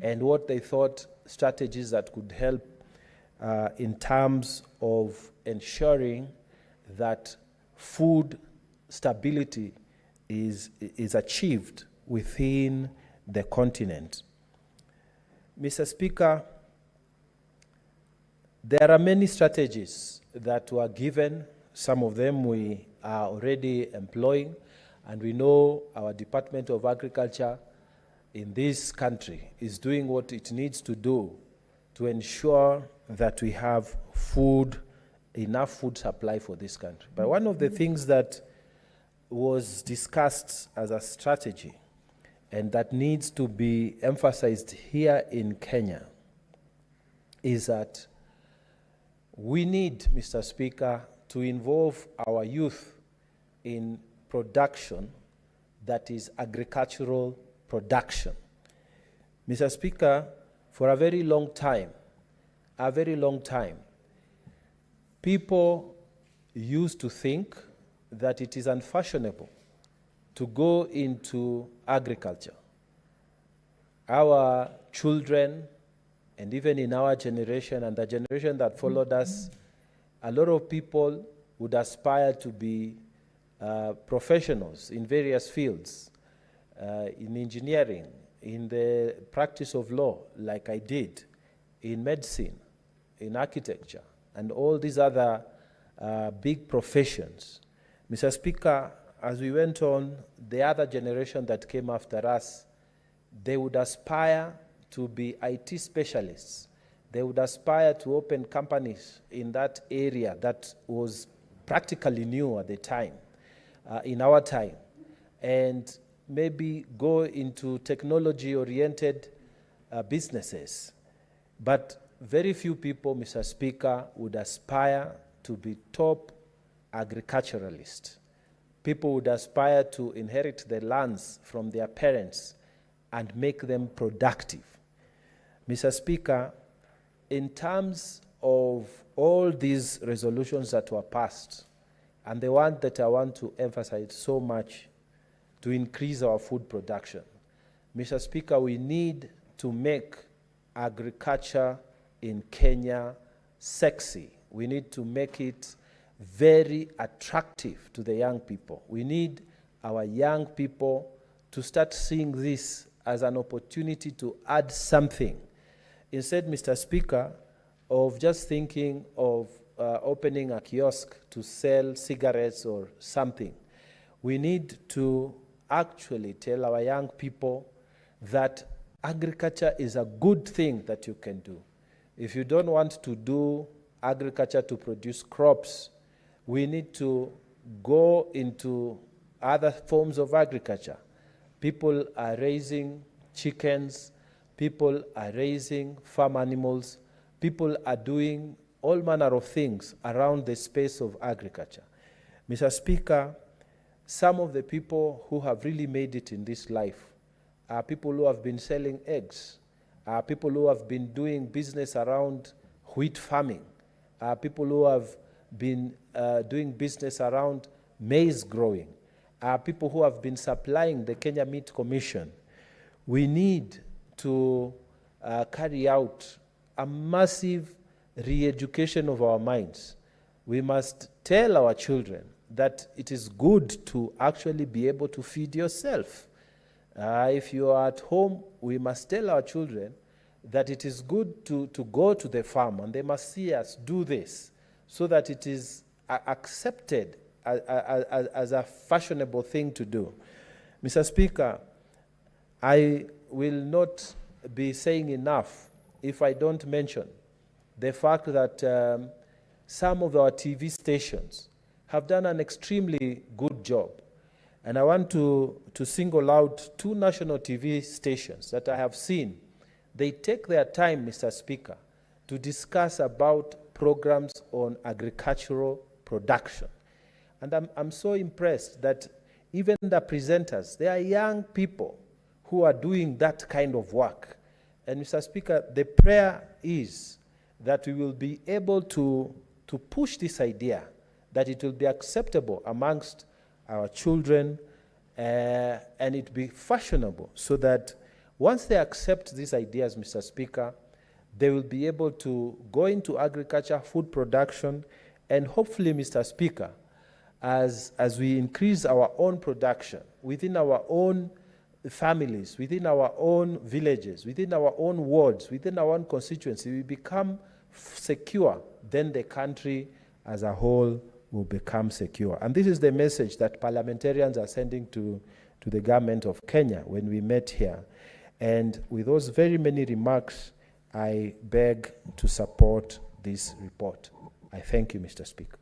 and what they thought strategies that could help in terms of ensuring that food stability is achieved within the continent. Mr. Speaker, there are many strategies that were given. Some of them we are already employing, and we know our Department of Agriculture in this country is doing what it needs to do to ensure that we have enough food supply for this country. But one of the things that was discussed as a strategy and that needs to be emphasized here in Kenya is that we need, Mr. Speaker, to involve our youth in production that is agricultural production. Mr. Speaker, for a very long time, people used to think that it is unfashionable to go into agriculture. Our children, and even in our generation and the generation that followed us, a lot of people would aspire to be professionals in various fields, in engineering, in the practice of law, like I did, in medicine, in architecture, and all these other big professions. Mr. Speaker, as we went on, the other generation that came after us, they would aspire to be IT specialists. They would aspire to open companies in that area that was practically new at the time, in our time, and maybe go into technology-oriented businesses. But very few people, Mr. Speaker, would aspire to be top agriculturalists. People would aspire to inherit the lands from their parents and make them productive. Mr. Speaker, in terms of all these resolutions that were passed, and the one that I want to emphasize so much to increase our food production, Mr. Speaker, we need to make agriculture in Kenya sexy. We need to make it very attractive to the young people. We need our young people to start seeing this as an opportunity to add something. Instead, Mr. Speaker, of just thinking of opening a kiosk to sell cigarettes or something, we need to actually tell our young people that agriculture is a good thing that you can do. If you don't want to do agriculture to produce crops, we need to go into other forms of agriculture. People are raising chickens, people are raising farm animals, people are doing all manner of things around the space of agriculture. Mr. Speaker, some of the people who have really made it in this life are people who have been selling eggs, are people who have been doing business around wheat farming, are people who have been doing business around maize growing, are people who have been supplying the Kenya Meat Commission. We need to carry out a massive re-education of our minds. We must tell our children that it is good to actually be able to feed yourself. If you are at home, we must tell our children that it is good to go to the farm, and they must see us do this so that it is accepted as a fashionable thing to do. Mr. Speaker, I will not be saying enough if I don't mention the fact that some of our TV stations have done an extremely good job. And I want to single out 2 national TV stations that I have seen. They take their time, Mr. Speaker, to discuss about programs on agricultural production. And I'm so impressed that even the presenters, they are young people who are doing that kind of work. And Mr. Speaker, the prayer is that we will be able to push this idea, that it will be acceptable amongst our children, and it be fashionable, so that once they accept these ideas, Mr. Speaker, they will be able to go into agriculture, food production, and hopefully, Mr. Speaker, as we increase our own production within our own families, within our own villages, within our own wards, within our own constituency, we become secure, then the country as a whole will become secure. And this is the message that parliamentarians are sending to the government of Kenya when we met here. And with those very many remarks, I beg to support this report. I thank you, Mr. Speaker.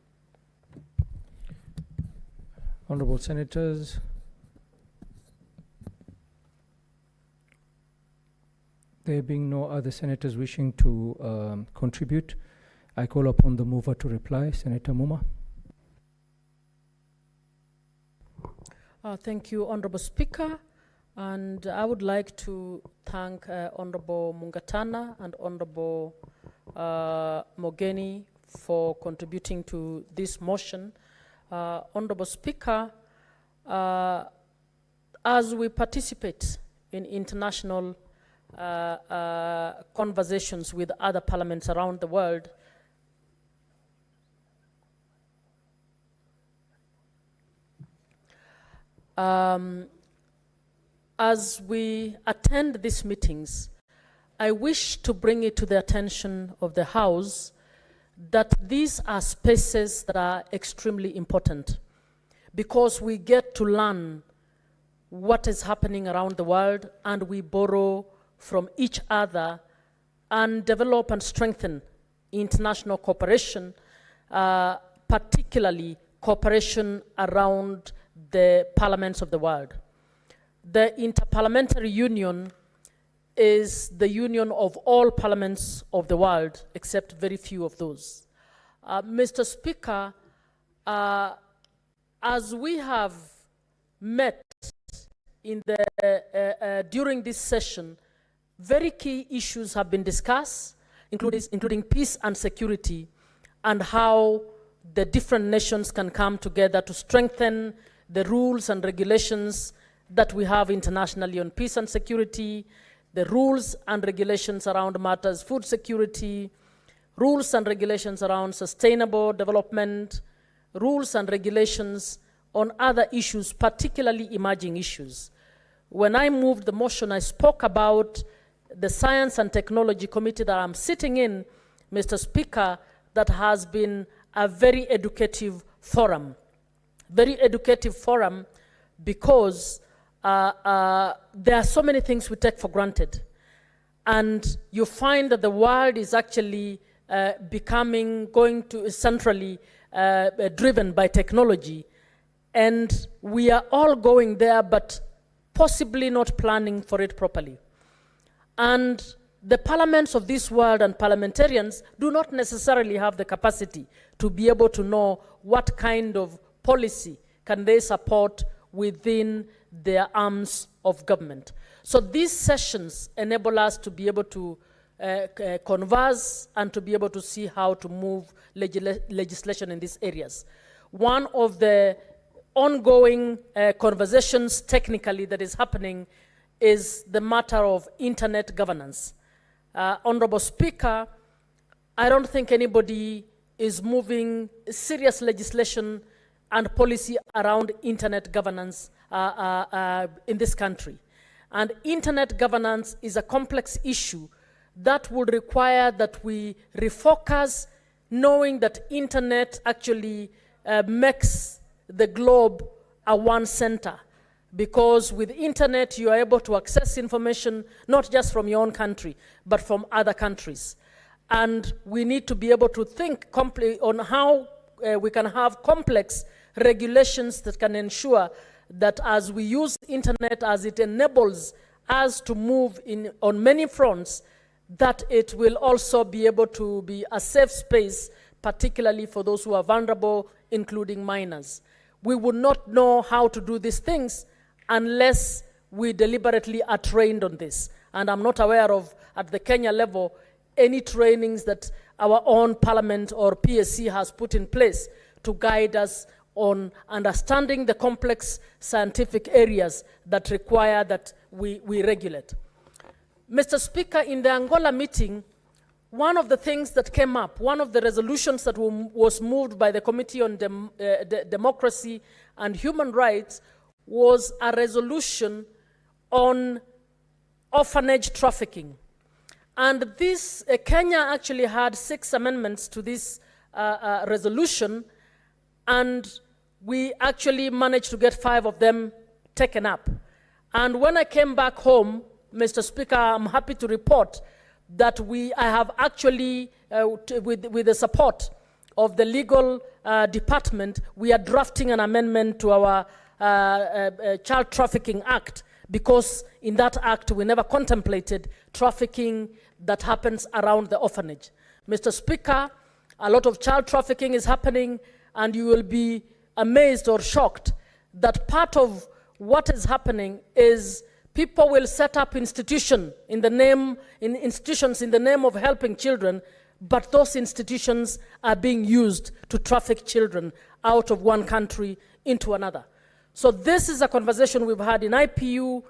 Honorable Senators, there being no other senators wishing to contribute, I call upon the mover to reply, Senator Muma. Thank you, Honorable Speaker. And I would like to thank Honorable Mungatana and Honorable Mogeni for contributing to this motion. Honorable Speaker, as we participate in international conversations with other parliaments around the world, as we attend these meetings, I wish to bring it to the attention of the House that these are spaces that are extremely important, because we get to learn what is happening around the world, and we borrow from each other and develop and strengthen international cooperation, particularly cooperation around the parliaments of the world. The Interparliamentary Union is the union of all parliaments of the world, except very few of those. Mr. Speaker, as we have met in the, during this session, very key issues have been discussed, including peace and security, and how the different nations can come together to strengthen the rules and regulations that we have internationally on peace and security, the rules and regulations around matters food security, rules and regulations around sustainable development, rules and regulations on other issues, particularly emerging issues. When I moved the motion, I spoke about the Science and Technology Committee that I'm sitting in, Mr. Speaker, that has been a very educative forum. Very educative forum because there are so many things we take for granted. And you find that the world is actually going to centrally driven by technology. And we are all going there, but possibly not planning for it properly. And the parliaments of this world and parliamentarians do not necessarily have the capacity to be able to know what kind of policy can they support within their arms of government. So these sessions enable us to be able to converse and to be able to see how to move legislation in these areas. One of the ongoing conversations technically that is happening is the matter of internet governance. Honorable Speaker, I don't think anybody is moving serious legislation and policy around internet governance in this country. And internet governance is a complex issue that would require that we refocus, knowing that internet actually makes the globe a one center. Because with internet, you are able to access information, not just from your own country, but from other countries. And we need to be able to think on how we can have complex regulations that can ensure that as we use internet, as it enables us to move on many fronts, that it will also be able to be a safe space, particularly for those who are vulnerable, including minors. We would not know how to do these things unless we deliberately are trained on this. And I'm not aware of, at the Kenya level, any trainings that our own parliament or PSC has put in place to guide us on understanding the complex scientific areas that require that we regulate. Mr. Speaker, in the Angola meeting, one of the things that came up, one of the resolutions that was moved by the Committee on Democracy and Human Rights was a resolution on orphanage trafficking. And this, Kenya actually had 6 amendments to this resolution, and we actually managed to get 5 of them taken up. And when I came back home, Mr. Speaker, I'm happy to report that I have actually, with the support of the legal department, we are drafting an amendment to our Child Trafficking Act, because in that act we never contemplated trafficking that happens around the orphanage. Mr. Speaker, a lot of child trafficking is happening, and you will be amazed or shocked that part of what is happening is people will set up institutions in the name of helping children, but those institutions are being used to traffic children out of one country into another. So this is a conversation we've had in IPU,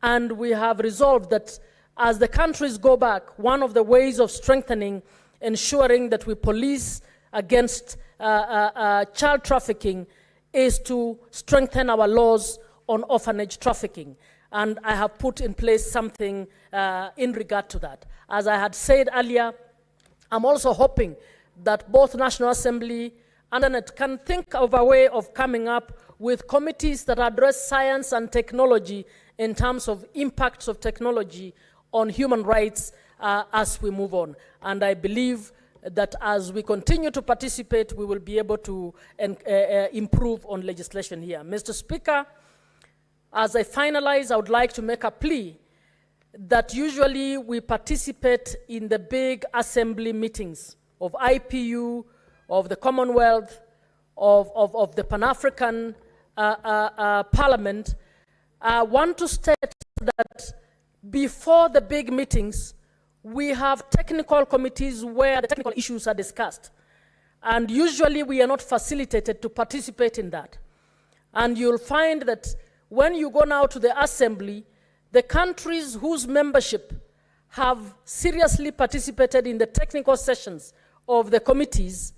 and we have resolved that as the countries go back, one of the ways of strengthening, ensuring that we police against child trafficking is to strengthen our laws on orphanage trafficking. And I have put in place something in regard to that. As I had said earlier, I'm also hoping that both National Assembly and Senate can think of a way of coming up with committees that address science and technology in terms of impacts of technology on human rights as we move on. And I believe that as we continue to participate, we will be able to improve on legislation here. Mr. Speaker, as I finalize, I would like to make a plea that usually we participate in the big assembly meetings of IPU, of the Commonwealth, of the Pan-African Parliament. I want to state that before the big meetings, we have technical committees where the technical issues are discussed. And usually we are not facilitated to participate in that. And you'll find that when you go now to the assembly, the countries whose membership have seriously participated in the technical sessions of the committees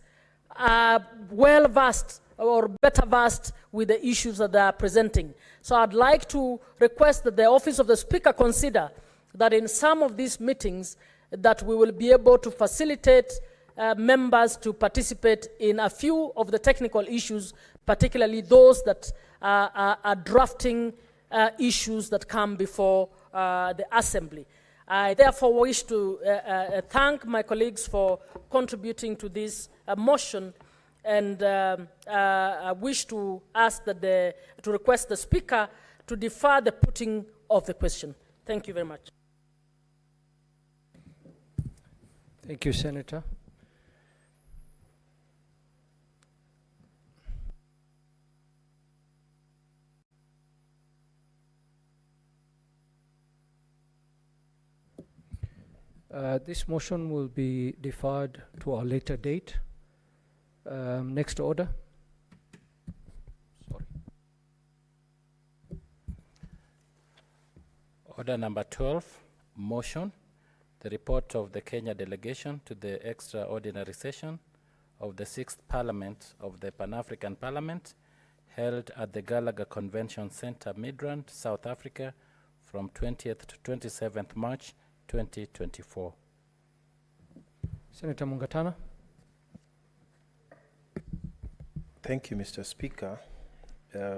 are well versed or better versed with the issues that they are presenting. So I'd like to request that the Office of the Speaker consider that in some of these meetings that we will be able to facilitate members to participate in a few of the technical issues, particularly those that are drafting issues that come before the Assembly. I therefore wish to thank my colleagues for contributing to this motion, and I wish to ask that to request the Speaker to defer the putting of the question. Thank you very much. Thank you, Senator. This motion will be deferred to a later date. Next order. Sorry. Order number 12, motion. The report of the Kenya delegation to the extraordinary session of the 6th Parliament of the Pan-African Parliament held at the Gallagher Convention Center, Midrand, South Africa from 20th to 27th March 2024. Senator Mungatana. Thank you, Mr. Speaker,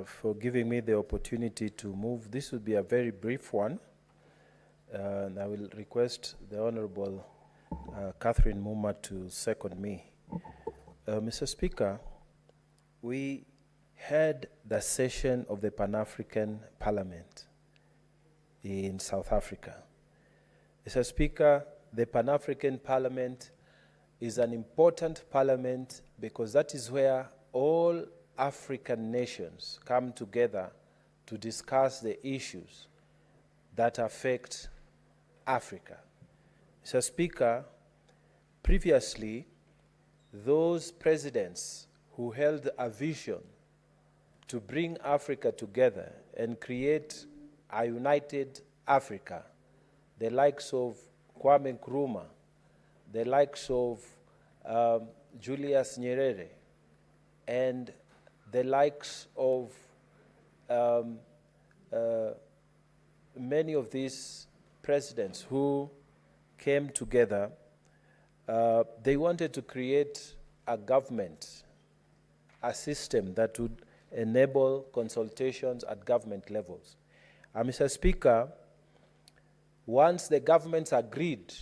for giving me the opportunity to move. This will be a very brief one, and I will request the Honorable Catherine Muma to second me. Mr. Speaker, we had the session of the Pan-African Parliament in South Africa. Mr. Speaker, the Pan-African Parliament is an important parliament because that is where all African nations come together to discuss the issues that affect Africa. Mr. Speaker, previously, those presidents who held a vision to bring Africa together and create a united Africa, the likes of Kwame Nkrumah, the likes of Julius Nyerere, and the likes of many of these presidents who came together, they wanted to create a government, a system that would enable consultations at government levels. Mr. Speaker, once the governments agreed,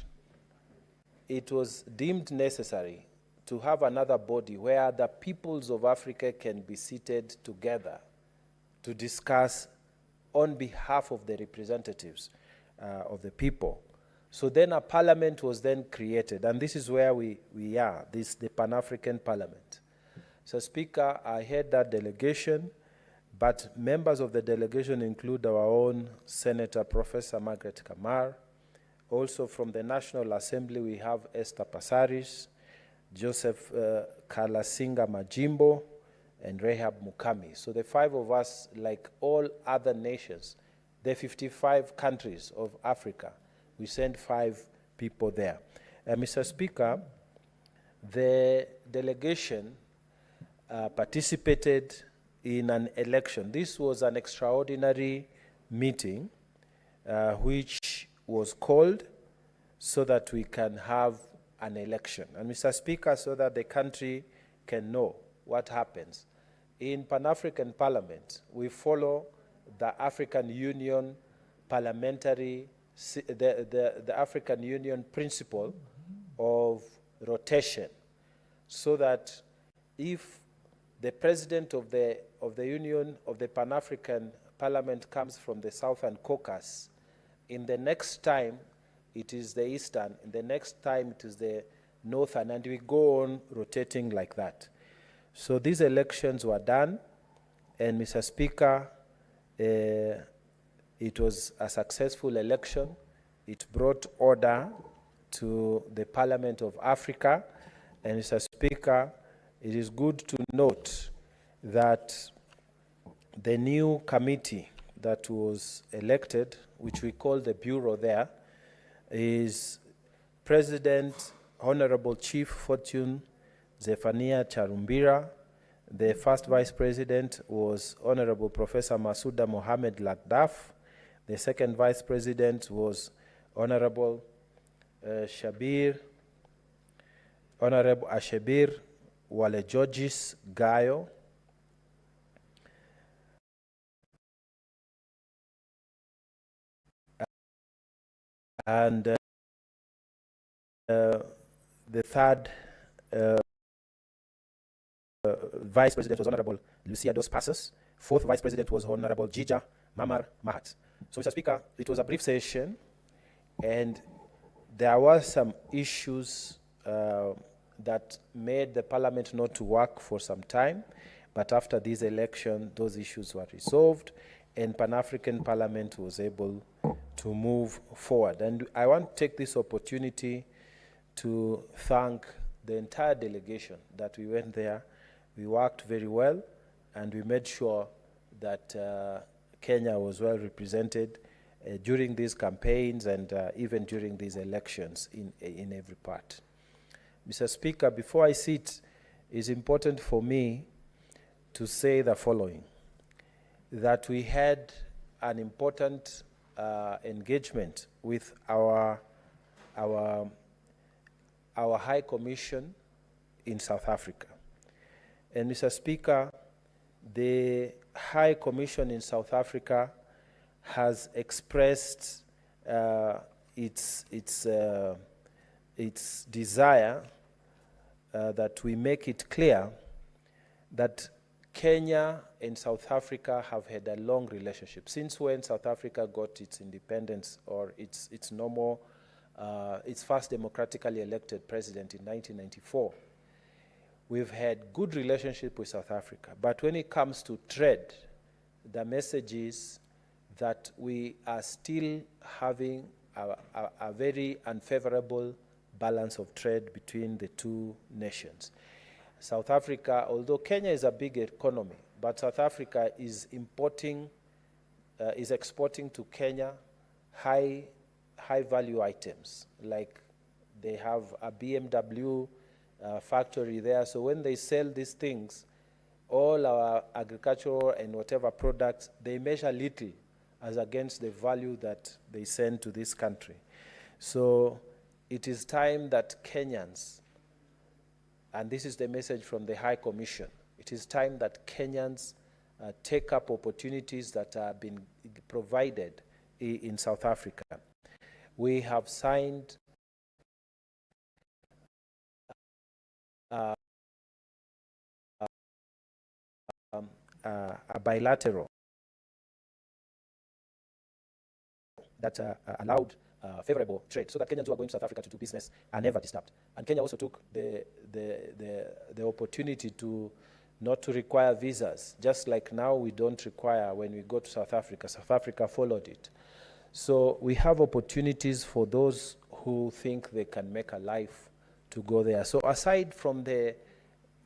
it was deemed necessary to have another body where the peoples of Africa can be seated together to discuss on behalf of the representatives of the people. So then a parliament was then created, and this is where we are, the Pan-African Parliament. So, Speaker, I head that delegation, but members of the delegation include our own Senator Professor Margaret Kamar. Also from the National Assembly, we have Esther Passaris, Joseph Kalasinga Majimbo, and Rehab Mukami. So the five of us, like all other nations, the 55 countries of Africa, we sent 5 people there. Mr. Speaker, the delegation participated in an election. This was an extraordinary meeting which was called so that we can have an election. And Mr. Speaker, so that the country can know what happens. In Pan-African Parliament, we follow the African Union parliamentary, the African Union principle of rotation, so that if the president of the Union of the Pan-African Parliament comes from the Southern Caucasus, in the next time it is the Eastern, in the next time it is the Northern, and we go on rotating like that. So these elections were done, and Mr. Speaker, it was a successful election. It brought order to the Parliament of Africa, and Mr. Speaker, it is good to note that the new committee that was elected, which we call the Bureau there, is President Honorable Chief Fortune Zephania Charumbira. The first Vice President was Honorable Professor Masuda Mohamed Lakdaf. The second Vice President was Honorable Ashabir Wale Georges Gayo. And the third Vice President was Honorable Lucia Dos Passos. Fourth Vice President was Honorable Jija Mamar Mahat. So, Mr. Speaker, it was a brief session, and there were some issues that made the Parliament not to work for some time, but after this election, those issues were resolved, and Pan-African Parliament was able to move forward. And I want to take this opportunity to thank the entire delegation that we went there. We worked very well, and we made sure that Kenya was well represented during these campaigns and even during these elections in every part. Mr. Speaker, before I sit, it's important for me to say the following, that we had an important engagement with our High Commission in South Africa. And Mr. Speaker, the High Commission in South Africa has expressed its desire that we make it clear that Kenya and South Africa have had a long relationship. Since when South Africa got its independence, or its first democratically elected president in 1994, we've had good relationship with South Africa. But when it comes to trade, the message is that we are still having a very unfavorable balance of trade between the two nations. South Africa, although Kenya is a big economy, but South Africa is exporting to Kenya high value items, like they have a BMW factory there. So when they sell these things, all our agricultural and whatever products, they measure little as against the value that they send to this country. So it is time that Kenyans, and this is the message from the High Commission, it is time that Kenyans take up opportunities that are being provided in South Africa. We have signed a bilateral that allowed favorable trade, so that Kenyans who are going to South Africa to do business are never disturbed. And Kenya also took the opportunity to not to require visas, just like now we don't require when we go to South Africa. South Africa followed it. So we have opportunities for those who think they can make a life to go there. So aside from the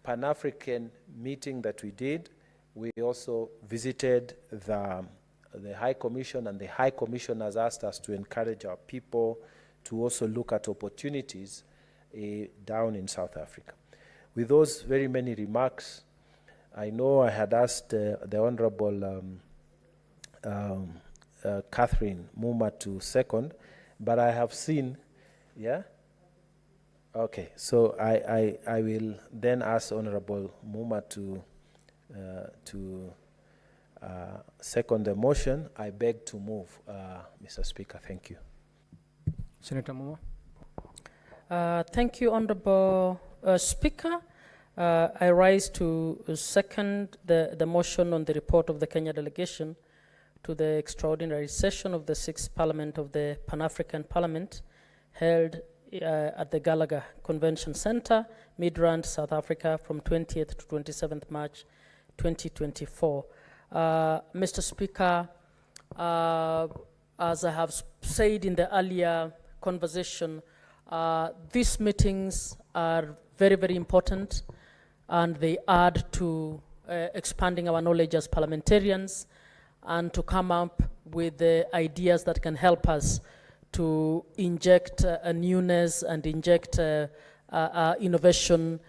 Pan-African meeting that we did, we also visited the High Commission, and the High Commission has asked us to encourage our people to also look at opportunities down in South Africa. With those very many remarks, I know I had asked the Honorable Catherine Muma to second, but I have seen, yeah? Okay, so I will then ask Honorable Muma to second the motion. I beg to move, Mr. Speaker. Thank you. Senator Muma. Thank you, Honorable Speaker. I rise to second the motion on the report of the Kenya delegation to the extraordinary session of the 6th Parliament of the Pan-African Parliament held at the Gallagher Convention Center, Midrand, South Africa, from 20th to 27th March 2024. Mr. Speaker, as I have said in the earlier conversation, these meetings are very, very important, and they add to expanding our knowledge as parliamentarians and to come up with the ideas that can help us to inject a newness and inject innovation,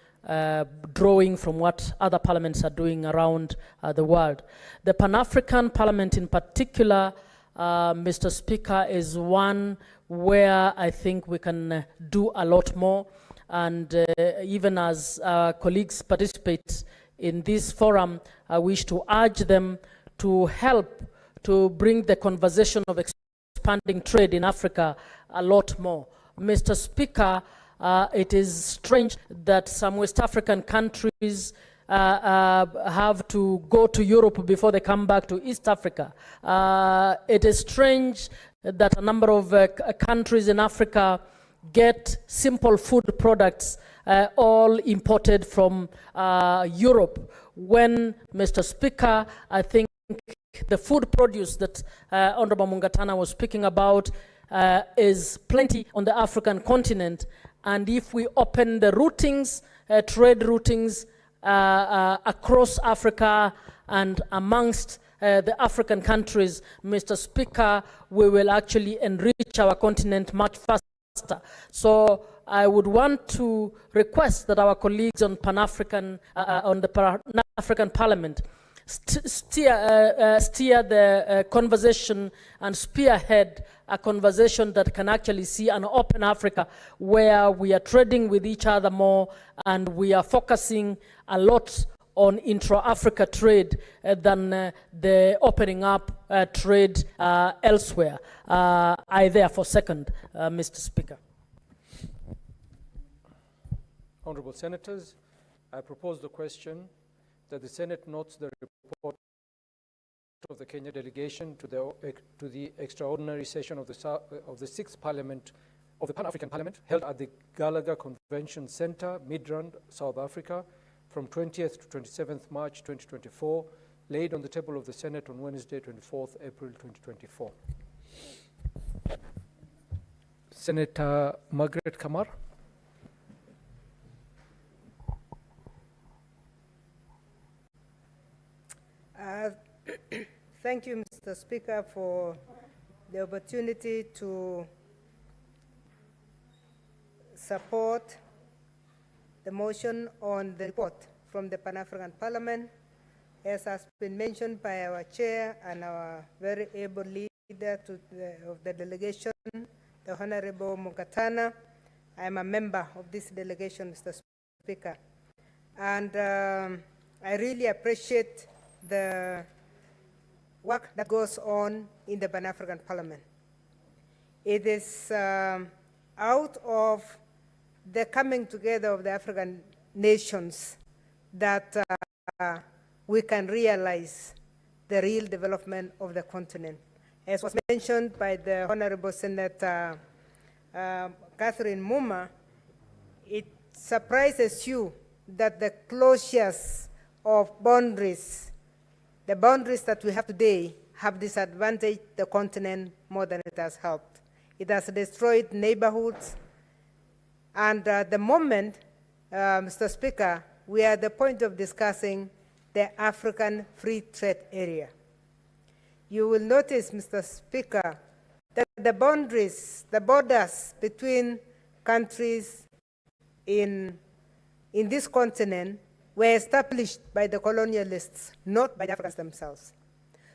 drawing from what other parliaments are doing around the world. The Pan-African Parliament in particular, Mr. Speaker, is one where I think we can do a lot more. And even as colleagues participate in this forum, I wish to urge them to help to bring the conversation of expanding trade in Africa a lot more. Mr. Speaker, it is strange that some West African countries have to go to Europe before they come back to East Africa. It is strange that a number of countries in Africa get simple food products all imported from Europe, when, Mr. Speaker, I think the food produce that Honorable Mungatana was speaking about is plenty on the African continent. And if we open the routings, trade routings across Africa and amongst the African countries, Mr. Speaker, we will actually enrich our continent much faster. So I would want to request that our colleagues on Pan-African, on the Pan-African Parliament steer the conversation and spearhead a conversation that can actually see an open Africa where we are trading with each other more, and we are focusing a lot on intra-Africa trade than the opening up trade elsewhere. I therefore second, Mr. Speaker. Honourable Senators, I propose the question that the Senate notes the report of the Kenya delegation to the extraordinary session of the 6th Parliament of the Pan-African Parliament held at the Gallagher Convention Centre, Midrand, South Africa, from 20th to 27th March 2024, laid on the table of the Senate on Wednesday, 24th April 2024. Senator Margaret Kamar. Thank you, Mr. Speaker, for the opportunity to support the motion on the report from the Pan-African Parliament, as has been mentioned by our chair and our very able leader of the delegation, the Honorable Mukatana. I am a member of this delegation, Mr. Speaker. And I really appreciate the work that goes on in the Pan-African Parliament. It is out of the coming together of the African nations that we can realize the real development of the continent. As was mentioned by the Honorable Senator Catherine Muma, it surprises you that the closures of boundaries, the boundaries that we have today, have disadvantaged the continent more than it has helped. It has destroyed neighborhoods. And at the moment, Mr. Speaker, we are at the point of discussing the African Free Trade Area. You will notice, Mr. Speaker, that the boundaries, the borders between countries in this continent were established by the colonialists, not by the Africans themselves.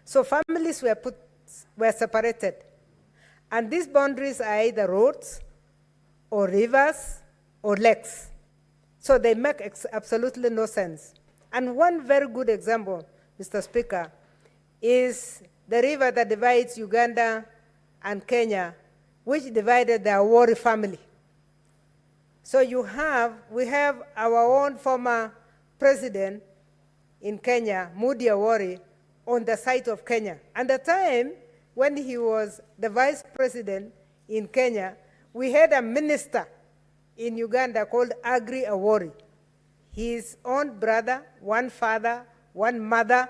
So families were separated. And these boundaries are either roads, or rivers, or lakes. So they make absolutely no sense. And one very good example, Mr. Speaker, is the river that divides Uganda and Kenya, which divided the Awori family. So we have our own former president in Kenya, Moody Awori, on the side of Kenya. And the time when he was the vice president in Kenya, we had a minister in Uganda called Agri Awori. His own brother, one father, one mother,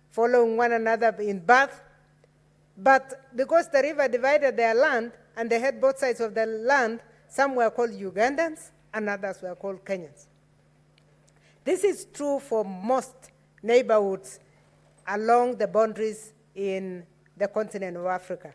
following one another in birth. But because the river divided their land, and they had both sides of the land, some were called Ugandans, and others were called Kenyans. This is true for most neighborhoods along the boundaries in the continent of Africa.